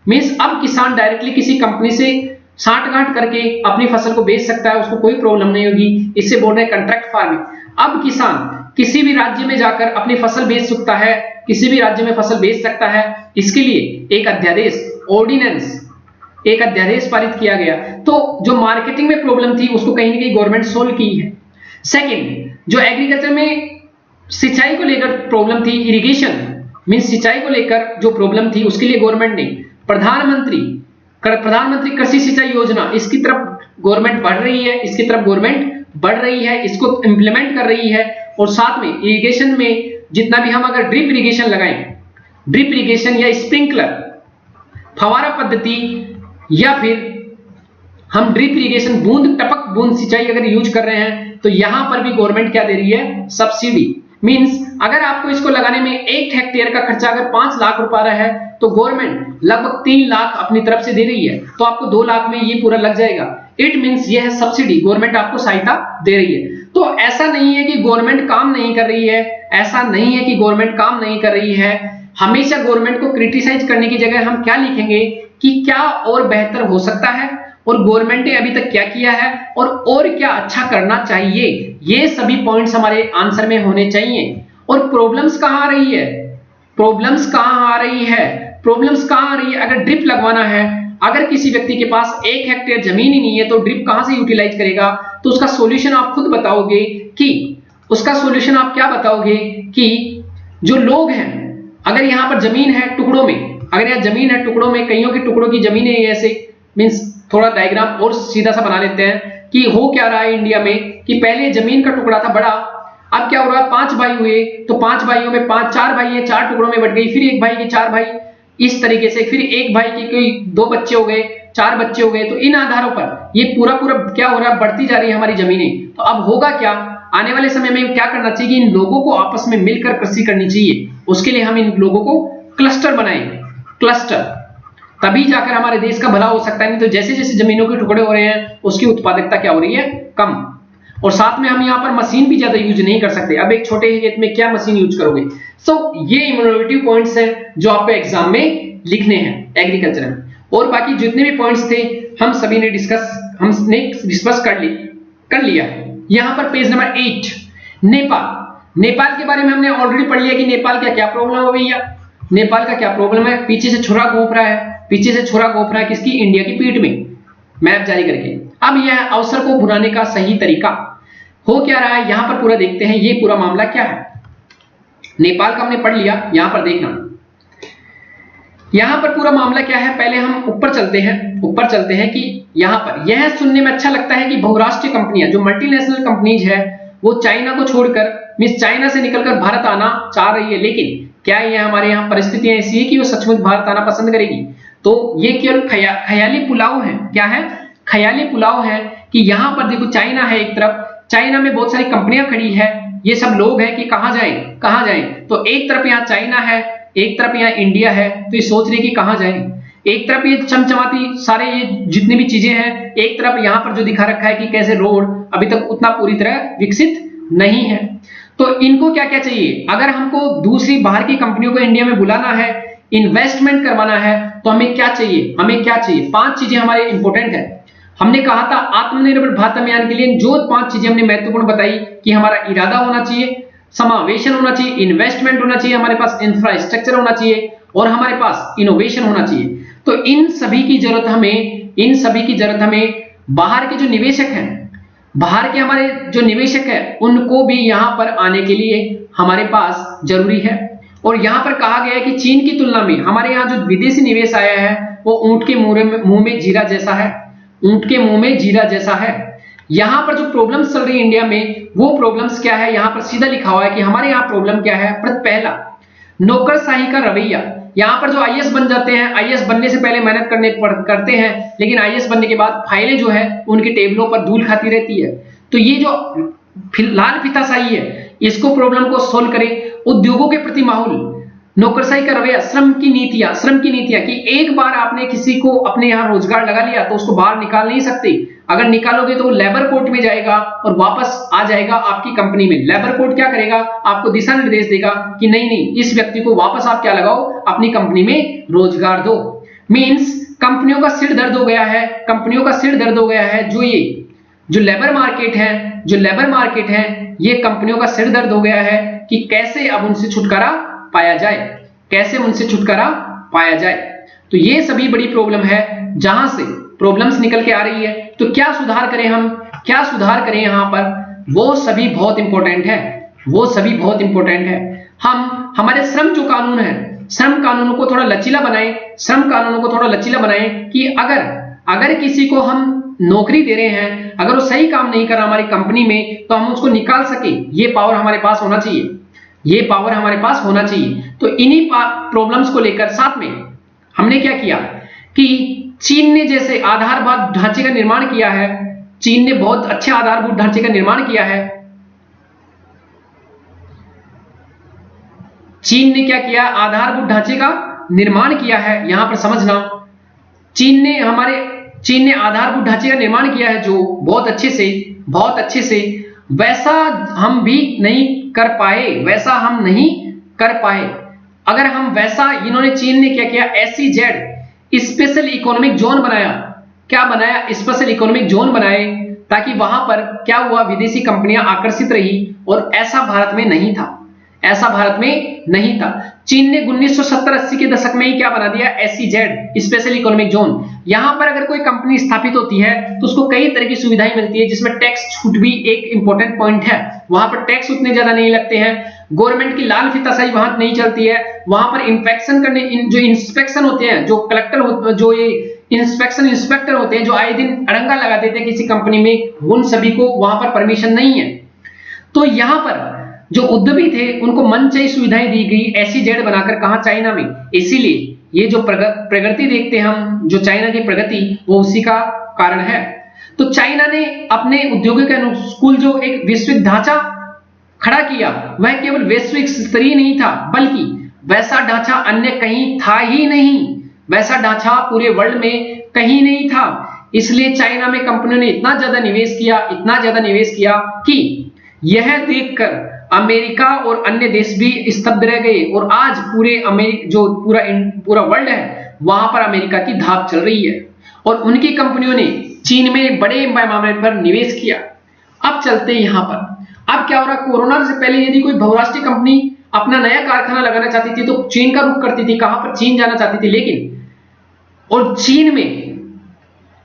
मींस अब किसान डायरेक्टली किसी कंपनी से साठ-गांठ करके अपनी फसल को बेच सकता है, उसको कोई प्रॉब्लम नहीं होगी, इससे बोल रहे हैं कॉन्ट्रैक्ट फार्मिंग। अब किसान किसी भी राज्य में जाकर अपनी फसल बेच सकता है, किसी भी राज्य में फसल बेच सकता है। इसके लिए एक अध्यादेश, ऑर्डिनेंस, एक अध्यादेश पारित किया गया। तो जो मार्केटिंग में प्रॉब्लम थी उसको कहीं ना कहीं गवर्नमेंट सोल्व की है। सेकंड, जो एग्रीकल्चर में सिंचाई को लेकर प्रॉब्लम थी, इरिगेशन मींस सिंचाई को लेकर जो प्रॉब्लम थी, उसके लिए गवर्नमेंट ने प्रधानमंत्री कृषि सिंचाई योजना, इसकी तरफ गवर्नमेंट बढ़ रही है, इसको इंप्लीमेंट कर रही है। और साथ में इरिगेशन में जितना भी हम अगर ड्रिप इरिगेशन लगाएं, ड्रिप इरिगेशन या स्प्रिंकलर फवारा पद्धति, या फिर हम ड्रिप इरिगेशन बूंद सिंचाई अगर यूज कर रहे हैं, तो यहां पर भी गवर्नमेंट क्या दे रही है, सब्सिडी। मींस अगर आपको इसको लगाने में 1 हेक्टेयर का खर्चा अगर 5 लाख रुपया रहा है, तो गवर्नमेंट लगभग 3 लाख अपनी तरफ से दे रही है, तो आपको 2 लाख में ये पूरा लग जाएगा। इट मींस ये है सब्सिडी, गवर्नमेंट आपको सहायता दे रही है। तो ऐसा नहीं है कि गवर्नमेंट काम नहीं कर रही है, हमेशा गवर्नमेंट को क्रिटिसाइज करने की जगह हम क्या लिखेंगे कि क्या और बेहतर हो सकता है, और गवर्नमेंट ने अभी तक क्या किया है, और क्या अच्छा करना चाहिए। ये सभी पॉइंट्स हमारे आंसर में होने चाहिए। और प्रॉब्लम्स कहां आ रही है, अगर ड्रिप लगवाना है, अगर किसी व्यक्ति के पास 1 हेक्टेयर जमीन ही नहीं है, तो ड्रिप कहां से यूटिलाइज करेगा। तो उसका सॉल्यूशन आप खुद बताओगे कि जो लोग हैं, अगर यहां पर जमीन है टुकड़ों में, कईयों के टुकड़ों की जमीनें ऐसे मींस थोड़ा डायग्राम और सीधा सा बना लेते हैं कि हो क्या रहा है इंडिया में, कि पहले जमीन का टुकड़ा था बड़ा, अब क्या हो रहा है, 5 भाई हुए, तो 5 भाइयों में 4 भाई है, 4 टुकड़ों में बट गई, फिर एक भाई के 4 भाई, इस तरीके से फिर एक भाई के कोई 2 बच्चे हो गए, 4 बच्चे हो गए। तो इन आधारों पर ये पूरा क्या हो रहा है, बढ़ती जा रही है हमारी जमीनें। तो अब होगा क्या, आने वाले समय में क्या करना चाहिए, इन लोगों को आपस में मिलकर कृषि करनी चाहिए। उसके लिए हम इन लोगों को क्लस्टर बनाएंगे, तभी जाकर हमारे देश का भला हो सकता है। नहीं तो जैसे जैसे जमीनों के टुकड़े हो रहे हैं, उसकी उत्पादकता क्या हो रही है, कम। और साथ में हम यहाँ पर मशीन भी ज्यादा यूज नहीं कर सकते। अब एक छोटे खेत में क्या मशीन यूज करोगे। ये इनोवेटिव पॉइंट्स हैं जो आपको एग्जाम में लिखने हैं एग्रीकल्चर में। और बाकी जितने भी पॉइंट्स थे हमने डिस्कस कर लिया। यहाँ पर पेज नंबर 8 नेपाल के बारे में हमने ऑलरेडी पढ़ लिया कि नेपाल का क्या प्रॉब्लम है भैया। नेपाल का क्या प्रॉब्लम है, पीछे से छुरा घोंप रहा है किसकी, इंडिया की पीठ में मैप जारी करके। अब यह अवसर को भुनाने का सही तरीका हो क्या रहा है, यहां पर पूरा देखते हैं ये पूरा मामला क्या है। नेपाल का हमने पढ़ लिया, यहां पर देखना यहां पर पूरा मामला क्या है। पहले हम ऊपर चलते हैं कि यहां पर यह सुनने में अच्छा लगता है कि बहुराष्ट्रीय कंपनियां जो मल्टीनेशनल कंपनीज है वो चाइना को छोड़कर चाइना से निकलकर भारत आना चाह रही है, लेकिन क्या ये हमारे यहाँ परिस्थितियां ऐसी है कि वो सचमुच भारत आना पसंद करेगी। तो ये केवल ख्याली पुलाव है। क्या है, ख्याली पुलाव है कि यहाँ पर देखो चाइना है एक तरफ, चाइना में बहुत सारी कंपनियां खड़ी है, ये सब लोग हैं कि कहां जाएं। तो एक तरफ यहाँ चाइना है, एक तरफ यहाँ इंडिया है, तो ये सोच रहे कि कहां जाएं। एक तरफ ये चमचमाती सारे ये जितनी भी चीजें हैं, एक तरफ यहाँ पर जो दिखा रखा है कि कैसे रोड अभी तक उतना पूरी तरह विकसित नहीं है। तो इनको क्या क्या चाहिए, अगर हमको दूसरी बाहर की कंपनियों को इंडिया में बुलाना है, इन्वेस्टमेंट करवाना है, तो हमें क्या चाहिए, 5 चीजें हमारे इंपॉर्टेंट है। हमने कहा था आत्मनिर्भर भारत अभियान के लिए जो 5 चीजें हमने महत्वपूर्ण बताई कि हमारा इरादा होना चाहिए, समावेशन होना चाहिए, इन्वेस्टमेंट होना चाहिए, हमारे पास इंफ्रास्ट्रक्चर होना चाहिए और हमारे पास इनोवेशन होना चाहिए। तो इन सभी की जरूरत हमें बाहर के जो निवेशक हैं, बाहर के हमारे जो निवेशक है उनको भी यहां पर आने के लिए हमारे पास जरूरी है। और यहां पर कहा गया है कि चीन की तुलना में हमारे यहां जो विदेशी निवेश आया है वो ऊंट के मुंह में जीरा जैसा है। यहां पर जो प्रॉब्लम्स चल रही है इंडिया में, वो प्रॉब्लम्स क्या है, यहां पर सीधा लिखा हुआ है कि हमारे यहां प्रॉब्लम क्या है। पहला, नौकरशाही का रवैया। यहां पर जो आईएएस बन जाते हैं, आईएएस बनने से पहले मेहनत करते हैं, लेकिन आईएएस बनने के बाद फाइलें जो है उनके टेबलों पर धूल खाती रहती है। तो ये जो लाल फीताशाही है, इसको प्रॉब्लम को सोल्व करें। उद्योगों के प्रति माहौल, नौकरशाही का रवैया, श्रम की नीतियां कि एक बार आपने किसी को अपने यहां रोजगार लगा लिया तो उसको बाहर निकाल नहीं सकते। अगर निकालोगे तो वो लेबर कोर्ट में जाएगा और वापस आ जाएगा आपकी कंपनी में। लेबर कोर्ट क्या करेगा, आपको दिशा निर्देश देगा कि नहीं, इस व्यक्ति को वापस आप क्या लगाओ, अपनी कंपनी में रोजगार दो। मींस कंपनियों का सिर दर्द हो गया है, जो लेबर मार्केट है, ये कंपनियों का सिर दर्द हो गया है कि कैसे अब उनसे छुटकारा पाया जाए। तो ये सभी बड़ी प्रॉब्लम है जहां से प्रॉब्लम्स निकल के आ रही है। तो क्या सुधार करें यहाँ पर, वो सभी बहुत इंपॉर्टेंट है। हम हमारे श्रम जो कानून है, श्रम कानूनों को थोड़ा लचीला बनाएं कि अगर किसी को हम नौकरी दे रहे हैं, अगर वो सही काम नहीं कर रहा हमारी कंपनी में, तो हम उसको निकाल सके, ये पावर हमारे पास होना चाहिए। तो इन्हीं प्रॉब्लम्स को लेकर साथ में हमने क्या किया कि चीन ने जैसे आधारभूत ढांचे का निर्माण किया है, चीन ने बहुत अच्छे आधारभूत ढांचे का निर्माण किया है। चीन ने क्या किया, आधारभूत ढांचे का निर्माण किया है। यहां पर समझना, चीन ने आधारभूत ढांचे का निर्माण किया है जो बहुत अच्छे से वैसा हम नहीं कर पाए। अगर हम वैसा, चीन ने क्या किया, SEZ स्पेशल इकोनॉमिक जोन बनाए ताकि वहां पर क्या हुआ, विदेशी कंपनियां आकर्षित रही। और ऐसा भारत में नहीं था। चीन ने 1970-80 के दशक में ही क्या बना दिया, SEZ स्पेशल इकोनॉमिक जोन। यहां पर अगर कोई कंपनी स्थापित होती है तो उसको कई तरह की सुविधाएं मिलती है, जिसमें टैक्स छूट भी एक इंपॉर्टेंट पॉइंट है। वहां पर टैक्स उतने ज्यादा नहीं लगते हैं, गवर्नमेंट की लाल फीताशाही वहां नहीं चलती है। वहां पर जो इंस्पेक्शन होते हैं, जो कलेक्टर, जो ये इंस्पेक्टर होते हैं, जो आए दिन अड़ंगा लगा देते हैं किसी कंपनी में, उन सभी को वहां पर परमिशन नहीं है। तो यहां पर जो उद्यमी थे उनको मनचाही सुविधाएं दी गई, SEZ बनाकर, कहां, चाइना में। इसीलिए ये जो प्रगति देखते हैं हम, जो चाइना की प्रगति, वो उसी का कारण है। तो चाइना ने अपने उद्योगों के अनुकूल जो एक वैश्विक ढांचा खड़ा किया, वह केवल वैश्विक स्तरीय नहीं था, बल्कि वैसा ढांचा अन्य कहीं था ही नहीं। वैसा ढांचा पूरे वर्ल्ड में कहीं नहीं था। इसलिए चाइना में कंपनियों ने इतना ज्यादा निवेश किया कि यह देखकर अमेरिका और अन्य देश भी स्तब्ध रह गए और आज पूरा वर्ल्ड है वहां पर अमेरिका की धाक चल रही है और उनकी कंपनियों ने चीन में बड़े पैमाने पर निवेश किया। अब चलते हैं यहां पर। अब क्या हो रहा, कोरोना से पहले यदि कोई बहुराष्ट्रीय कंपनी अपना नया कारखाना लगाना चाहती थी तो चीन का रुख करती थी, कहां पर, चीन जाना चाहती थी। लेकिन और चीन में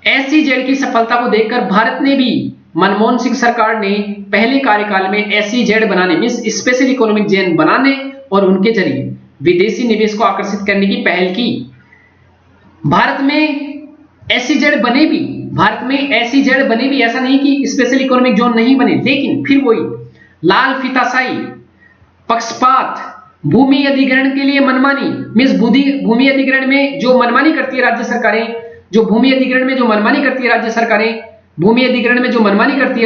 SEZ की सफलता को देखकर भारत ने भी, मनमोहन सिंह सरकार ने पहले कार्यकाल में SEZ बनाने, मींस स्पेशल इकोनॉमिक जोन बनाने और उनके जरिए विदेशी निवेश को आकर्षित करने की पहल की। भारत में SEZ बने भी, ऐसा नहीं कि स्पेशल इकोनॉमिक जोन नहीं बने, लेकिन फिर वही लाल फीताशाही, पक्षपात, भूमि अधिग्रहण के लिए मनमानी, मींस भूमि अधिग्रहण में जो मनमानी करती है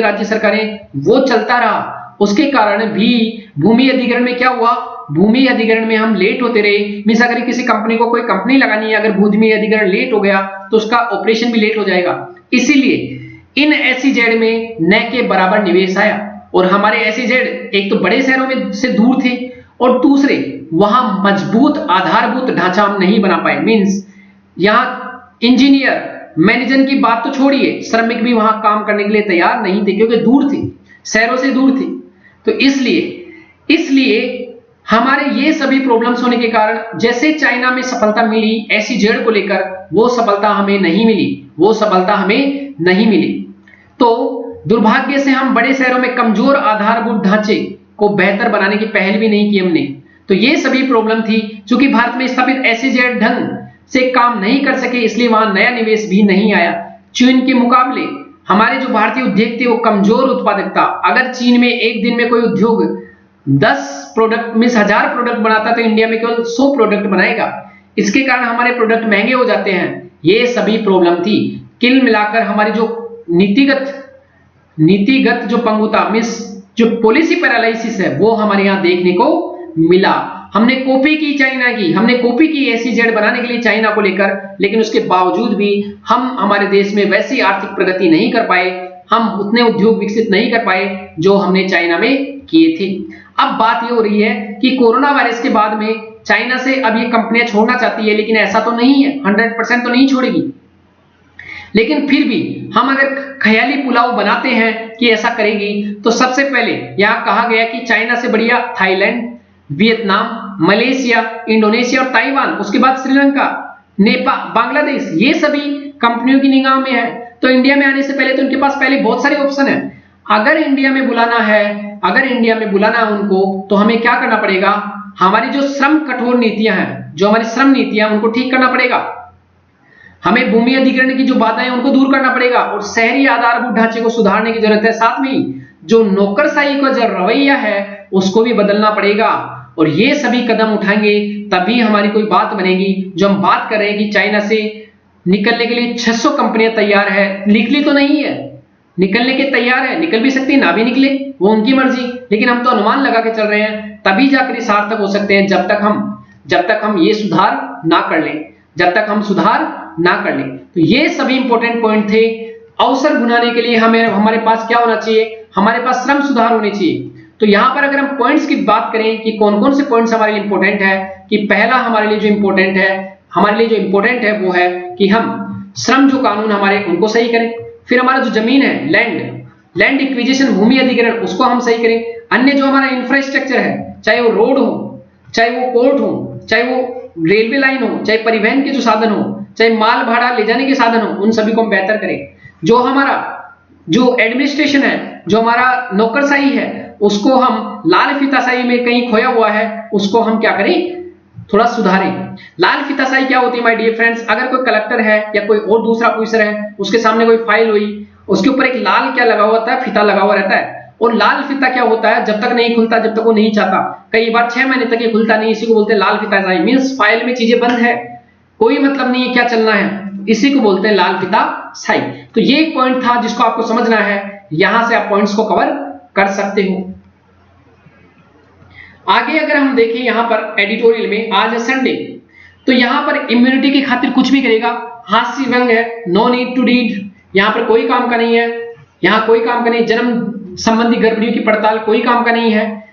राज्य सरकारें, वो चलता रहा। उसके कारण भी भूमि अधिग्रहण में क्या हुआ, भूमि अधिग्रहण में हम लेट होते रहे। मींस अगर किसी कंपनी को कोई कंपनी लगानी है, अगर भूमि अधिग्रहण लेट हो गया तो उसका ऑपरेशन भी लेट हो जाएगा। इसीलिए इन SEZ में न के बराबर निवेश आया और हमारे SEZ एक तो बड़े शहरों में से दूर थे और दूसरे वहां मजबूत आधारभूत ढांचा हम नहीं बना पाए। मींस यहां इंजीनियर, मैनेजर की बात तो छोड़िए, श्रमिक भी वहां काम करने के लिए तैयार नहीं थे क्योंकि दूर थे, शहरों से दूर थे। तो इसलिए हमारे ये सभी प्रॉब्लम्स होने के कारण जैसे चाइना में सफलता मिली SEZ को लेकर, वो सफलता हमें नहीं मिली। तो दुर्भाग्य से हम बड़े शहरों में कमजोर आधारभूत ढांचे को बेहतर बनाने की पहल भी नहीं की हमने। तो ये सभी प्रॉब्लम थी। चूंकि भारत में स्थापित SEZ ढंग से काम नहीं कर सके, इसलिए वहां नया निवेश भी नहीं आया। चीन के मुकाबले हमारे जो भारतीय उद्योग थे वो कमजोर उत्पादकता, अगर चीन में एक दिन में कोई उद्योग 10 प्रोडक्ट मींस 1000 प्रोडक्ट बनाता तो इंडिया में केवल 100 प्रोडक्ट बनाएगा। इसके कारण हमारे प्रोडक्ट महंगे हो जाते हैं। ये सभी प्रॉब्लम थी। कुल मिलाकर हमारी जो नीतिगत जो पंगुता मींस जो पॉलिसी पैरालिसिस है वो हमारे यहां देखने को मिला। हमने कॉपी की चाइना की, हमने कॉपी की SEZ बनाने के लिए चाइना को लेकर, लेकिन उसके बावजूद भी हम हमारे देश में वैसी आर्थिक प्रगति नहीं कर पाए, हम उतने उद्योग विकसित नहीं कर पाए जो हमने चाइना में किए थे। अब बात ये हो रही है कि कोरोना वायरस के बाद में चाइना से अब ये कंपनियां छोड़ना चाहती है, लेकिन ऐसा तो नहीं है, 100% तो नहीं छोड़ेगी। लेकिन फिर भी हम अगर ख्याली पुलाव बनाते हैं कि ऐसा करेगी, तो सबसे पहले यहां कहा गया कि चाइना से बढ़िया थाईलैंड, वियतनाम, मलेशिया, इंडोनेशिया और ताइवान, उसके बाद श्रीलंका, नेपाल, बांग्लादेश, ये सभी कंपनियों की निगाह में है। तो इंडिया में आने से पहले तो उनके पास पहले बहुत सारे ऑप्शन है। अगर इंडिया में बुलाना है उनको, तो हमें क्या करना पड़ेगा, हमारी जो श्रम कठोर नीतियां हैं, जो हमारी श्रम नीतियां, उनको ठीक करना पड़ेगा। हमें भूमि अधिग्रहण की जो बाधाएं हैं उनको दूर करना पड़ेगा और शहरी आधारभूत ढांचे को सुधारने की जरूरत है। साथ में ही जो नौकरशाही का जो रवैया है उसको भी बदलना पड़ेगा और ये सभी कदम उठाएंगे तभी हमारी कोई बात बनेगी। जो हम बात कर रहे हैं कि चाइना से निकलने के लिए 600 कंपनियां तैयार है, निकली तो नहीं है, निकलने के तैयार है, निकल भी सकती है, ना भी निकले, वो उनकी मर्जी, लेकिन हम तो अनुमान लगा के चल रहे हैं। तभी जाकर ये सार्थक हो सकते हैं जब तक हम ये सुधार ना कर लें। तो ये सभी इंपॉर्टेंट पॉइंट थे। अवसर बुनाने के लिए हमारे पास क्या होना चाहिए, हमारे पास श्रम सुधार होने चाहिए। तो यहां पर अगर हम पॉइंट्स की बात करें कि कौन कौन से पॉइंट्स हमारे लिए इंपॉर्टेंट है, कि पहला हमारे लिए जो इंपॉर्टेंट है वो है कि हम श्रम जो कानून हमारे उनको सही करें। फिर हमारा जो जमीन है, लैंड एक्विजिशन, भूमि अधिग्रहण, उसको हम सही करें। अन्य जो हमारा इंफ्रास्ट्रक्चर है, चाहे वो रोड हो, चाहे वो पोर्ट हो, चाहे वो रेलवे लाइन हो, चाहे परिवहन के जो साधन हो, चाहे माल भाड़ा ले जाने के साधन हो, उन सभी को हम बेहतर करें। जो हमारा जो एडमिनिस्ट्रेशन है, जो हमारा नौकरशाही है, उसको हम लाल फीताशाही में कहीं खोया हुआ है, उसको हम क्या करें, थोड़ा सुधारें। लाल फीताशाही क्या होती है माय डियर फ्रेंड्स, अगर कोई कलेक्टर है या कोई और दूसरा ऑफिसर है, उसके सामने कोई फाइल हुई, उसके ऊपर एक लाल क्या लगा हुआ था, फीता लगा हुआ रहता है। और लाल फीता क्या होता है, जब तक नहीं खुलता, जब तक वो नहीं चाहता, कई बार 6 महीने तक ये खुलता नहीं, इसी को बोलते हैं लाल फीताशाही। मींस फाइल में चीजें बंद है, कोई मतलब नहीं है क्या चलना है, इसी को बोलते हैं लाल फीताशाही। तो ये एक पॉइंट था जिसको आपको समझना है, यहां से आप पॉइंट्स को कवर कर सकते हो। आगे अगर हम देखें यहां पर एडिटोरियल में, आज है संडे, तो यहां पर इम्यूनिटी की खातिर कुछ भी करेगा, हास्य व्यंग है, नो नीड टू रीड, यहाँ पर कोई काम का नहीं है, यहाँ कोई काम का नहीं, जन्म संबंधी गड़बड़ियों की पड़ताल कोई काम का नहीं है।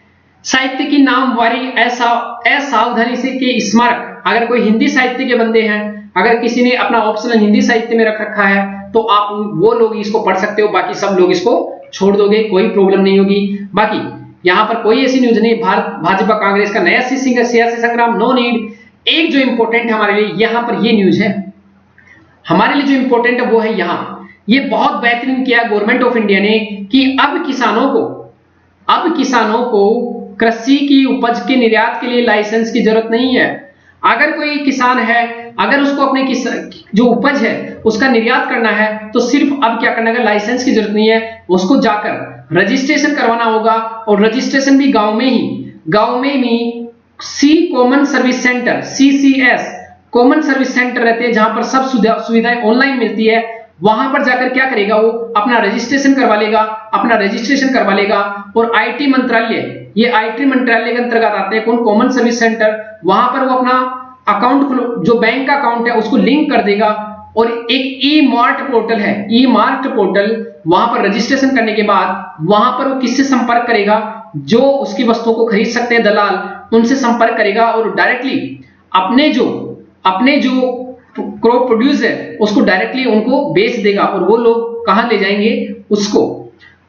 साहित्य की नामवारी असावधानी से के स्मारक, अगर कोई हिंदी साहित्य के बंदे हैं, अगर किसी ने अपना ऑप्शनल हिंदी साहित्य में रख रखा है तो आप वो लोग इसको पढ़ सकते हो, बाकी सब लोग इसको छोड़ दोगे, कोई प्रॉब्लम नहीं होगी। बाकी यहाँ पर कोई ऐसी न्यूज नहीं, भारत भाजपा कांग्रेस का नया सियासी संग्राम, नो नीड। एक जो इंपॉर्टेंट हमारे लिए यहाँ पर ये न्यूज है, हमारे लिए जो इंपॉर्टेंट है वो है यहाँ, ये बहुत बेहतरीन किया गवर्नमेंट ऑफ इंडिया ने कि अब किसानों को कृषि की उपज के निर्यात के लिए लाइसेंस की जरूरत नहीं है। अगर कोई किसान है, अगर उसको अपने जो उपज है उसका निर्यात करना है तो सिर्फ अब क्या करना है, लाइसेंस की जरूरत नहीं है, उसको जाकर रजिस्ट्रेशन करवाना होगा। और रजिस्ट्रेशन भी गांव में ही C common service centre, CCS common service centre रहते हैं जहां पर सब सुविधाएं ऑनलाइन मिलती है। वहां पर जाकर क्या करेगा, वो अपना रजिस्ट्रेशन करवा लेगा। और IT मंत्रालय, ये IT मंत्रालय के अंतर्गत आते हैं कौन, कॉमन सर्विस सेंटर। वहां पर वो अपना अकाउंट, जो बैंक का अकाउंट है उसको लिंक कर देगा। और एक ई-मार्ट पोर्टल है, ई-मार्ट पोर्टल, वहां पर रजिस्ट्रेशन करने के बाद वहां पर वो किससे संपर्क करेगा, जो उसकी वस्तुओं को खरीद सकते हैं दलाल, उनसे संपर्क करेगा और डायरेक्टली अपने जो क्रॉप प्रोड्यूस है उसको डायरेक्टली उनको बेच देगा। और वो लोग कहां ले जाएंगे उसको,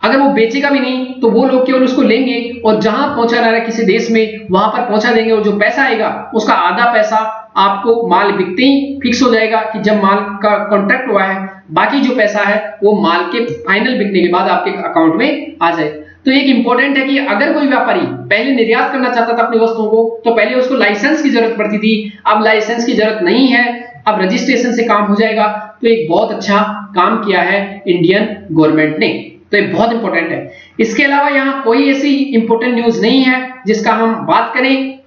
अगर वो बेचेगा भी नहीं तो वो लोग केवल उसको लेंगे और जहां पहुंचाना है किसी देश में वहां पर पहुंचा देंगे। और जो पैसा आएगा उसका आधा पैसा आपको माल बिकते ही फिक्स हो जाएगा कि जब माल का कॉन्ट्रैक्ट हुआ है, बाकी जो पैसा है वो माल के फाइनल बिकने के बाद आपके अकाउंट में आ जाए। तो एक इंपॉर्टेंट है कि अगर कोई व्यापारी पहले निर्यात करना चाहता था अपनी वस्तुओं को तो पहले उसको लाइसेंस की जरूरत पड़ती थी, अब लाइसेंस की जरूरत नहीं है, अब रजिस्ट्रेशन से काम हो जाएगा। तो एक बहुत अच्छा काम किया है इंडियन गवर्नमेंट ने, तो ये बहुत इंपॉर्टेंट है। इसके अलावा यहाँ कोई ऐसी इंपॉर्टेंट न्यूज नहीं है जिसका हम बात करें,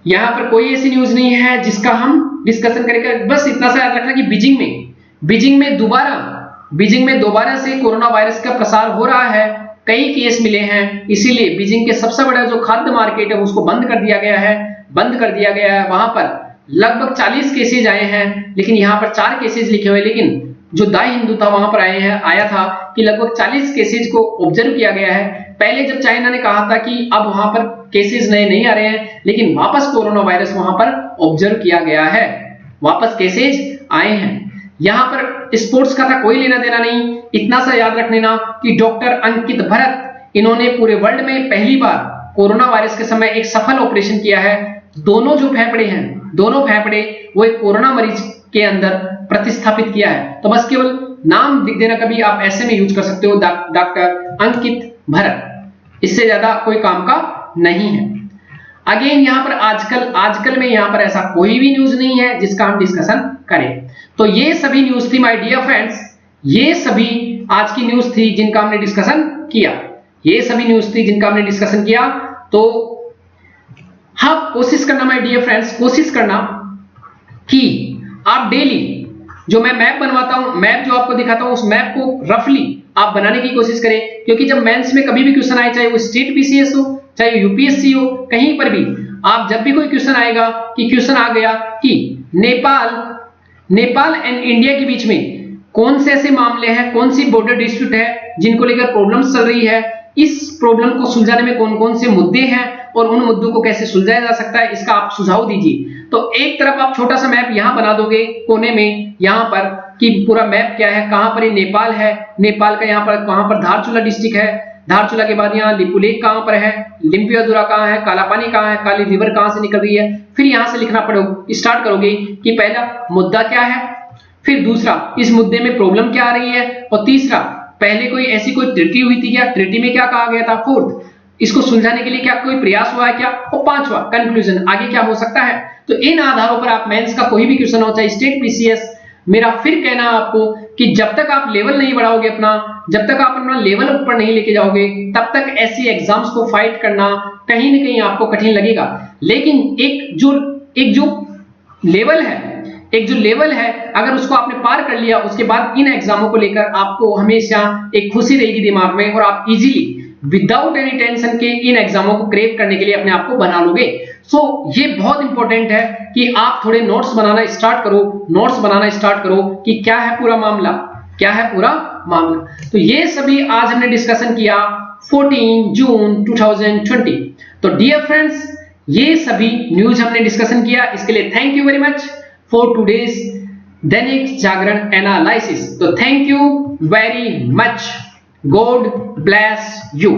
यहाँ पर कोई ऐसी न्यूज नहीं है जिसका हम डिस्कशन करेंगे। बस इतना सा याद रखना कि बीजिंग में दोबारा से कोरोना वायरस का प्रसार हो रहा है, कई केस मिले हैं, इसीलिए बीजिंग के सबसे बड़ा जो खाद्य मार्केट है उसको बंद कर दिया गया है। वहां पर लगभग 40 केसेज आए हैं, लेकिन यहाँ पर 4 केसेज लिखे हुए, लेकिन जो दाई हिंदू था वहां पर आया था कि लगभग 40 केसेज को ऑब्जर्व किया गया है। पहले जब चाइना ने कहा था कि अब वहां पर केसेज नए नहीं आ रहे हैं, लेकिन वापस कोरोना वायरस वहां पर ऑब्जर्व किया गया है, वापस केसेज आए हैं। यहां पर स्पोर्ट्स का था कोई लेना देना नहीं, इतना सा याद रख लेना कि डॉक्टर अंकित भरत, इन्होंने पूरे वर्ल्ड में पहली बार कोरोना वायरस के समय एक सफल ऑपरेशन किया है। दोनों फेफड़े वो एक कोरोना मरीज के अंदर प्रतिस्थापित किया है। तो बस केवल नाम लिख देना, कभी आप ऐसे में यूज कर सकते हो, डॉक्टर अंकित भरत, इससे ज्यादा कोई काम का नहीं है। अगेन यहाँ पर आजकल में यहाँ पर ऐसा कोई भी न्यूज नहीं है जिसका हम डिस्कशन करें। तो ये सभी न्यूज थी माय डियर फ्रेंड्स, ये सभी आज की न्यूज थी जिनका हमने डिस्कशन किया। तो हाँ, कोशिश करना माय डियर फ्रेंड्स, कोशिश करना कि आप डेली जो मैं मैप बनवाता हूं, मैप जो आपको दिखाता हूं, उस मैप को रफली आप बनाने की कोशिश करें, क्योंकि जब मेंस में कभी भी क्वेश्चन आए, चाहे वो स्टेट PCS हो चाहे यूपीएससी हो, कहीं पर भी आप जब भी कोई क्वेश्चन आएगा कि क्वेश्चन आ गया कि नेपाल एंड इंडिया के बीच में कौन से ऐसे मामले हैं, कौन सी बॉर्डर डिस्प्यूट है जिनको लेकर प्रॉब्लम्स चल रही है, इस प्रॉब्लम को सुलझाने में कौन कौन से मुद्दे हैं और उन मुद्दों को कैसे सुलझाया जा सकता है, इसका आप सुझाव दीजिए। तो एक तरफ आप छोटा सा मैप यहां बना दोगे कोने में, यहां पर कि पूरा मैप क्या है, कहां पर ये नेपाल है, नेपाल का यहां पर कहां पर धारचूला डिस्ट्रिक्ट है, धारचूला के बाद यहाँ लिपुलेख कहां पर है, लिम्पियादुरा कहां है, कालापानी कहां है, काली रिवर कहां से निकल रही है। फिर यहां से लिखना स्टार्ट करोगे कि पहला मुद्दा क्या है, फिर दूसरा इस मुद्दे में प्रॉब्लम क्या आ रही है, और तीसरा पहले कोई ट्रीटी हुई थी क्या, ट्रीटी में क्या कहा गया था, फोर्थ इसको सुलझाने के लिए क्या कोई प्रयास हुआ है क्या, और पांचवा कंक्लूजन, आगे क्या हो सकता है। तो इन आधारों पर आप मेंस का कोई भी क्वेश्चन हो, चाहे स्टेट PCS, मेरा फिर कहना है आपको कि जब तक आप लेवल नहीं बढ़ाओगे अपना, जब तक आप अपना लेवल ऊपर नहीं लेके जाओगे, तब तक ऐसी एग्जाम्स को फाइट करना कहीं ना कहीं आपको कठिन लगेगा। लेकिन एक जो लेवल है अगर उसको आपने पार कर लिया, उसके बाद इन एग्जामों को लेकर आपको हमेशा एक खुशी रहेगी दिमाग में, और आप इजीली विदाउट एनी टेंशन के इन एग्जामों को क्रैक करने के लिए अपने आप को बना लोगे। ये बहुत इंपॉर्टेंट है कि आप थोड़े नोट्स बनाना स्टार्ट करो कि क्या है पूरा मामला, क्या है पूरा मामला। तो ये सभी आज हमने डिस्कशन किया 14 जून 2020। तो डियर फ्रेंड्स, ये सभी न्यूज हमने डिस्कशन किया, इसके लिए thank you very much for today's Dainik Jagran analysis. तो thank you very much, God bless you.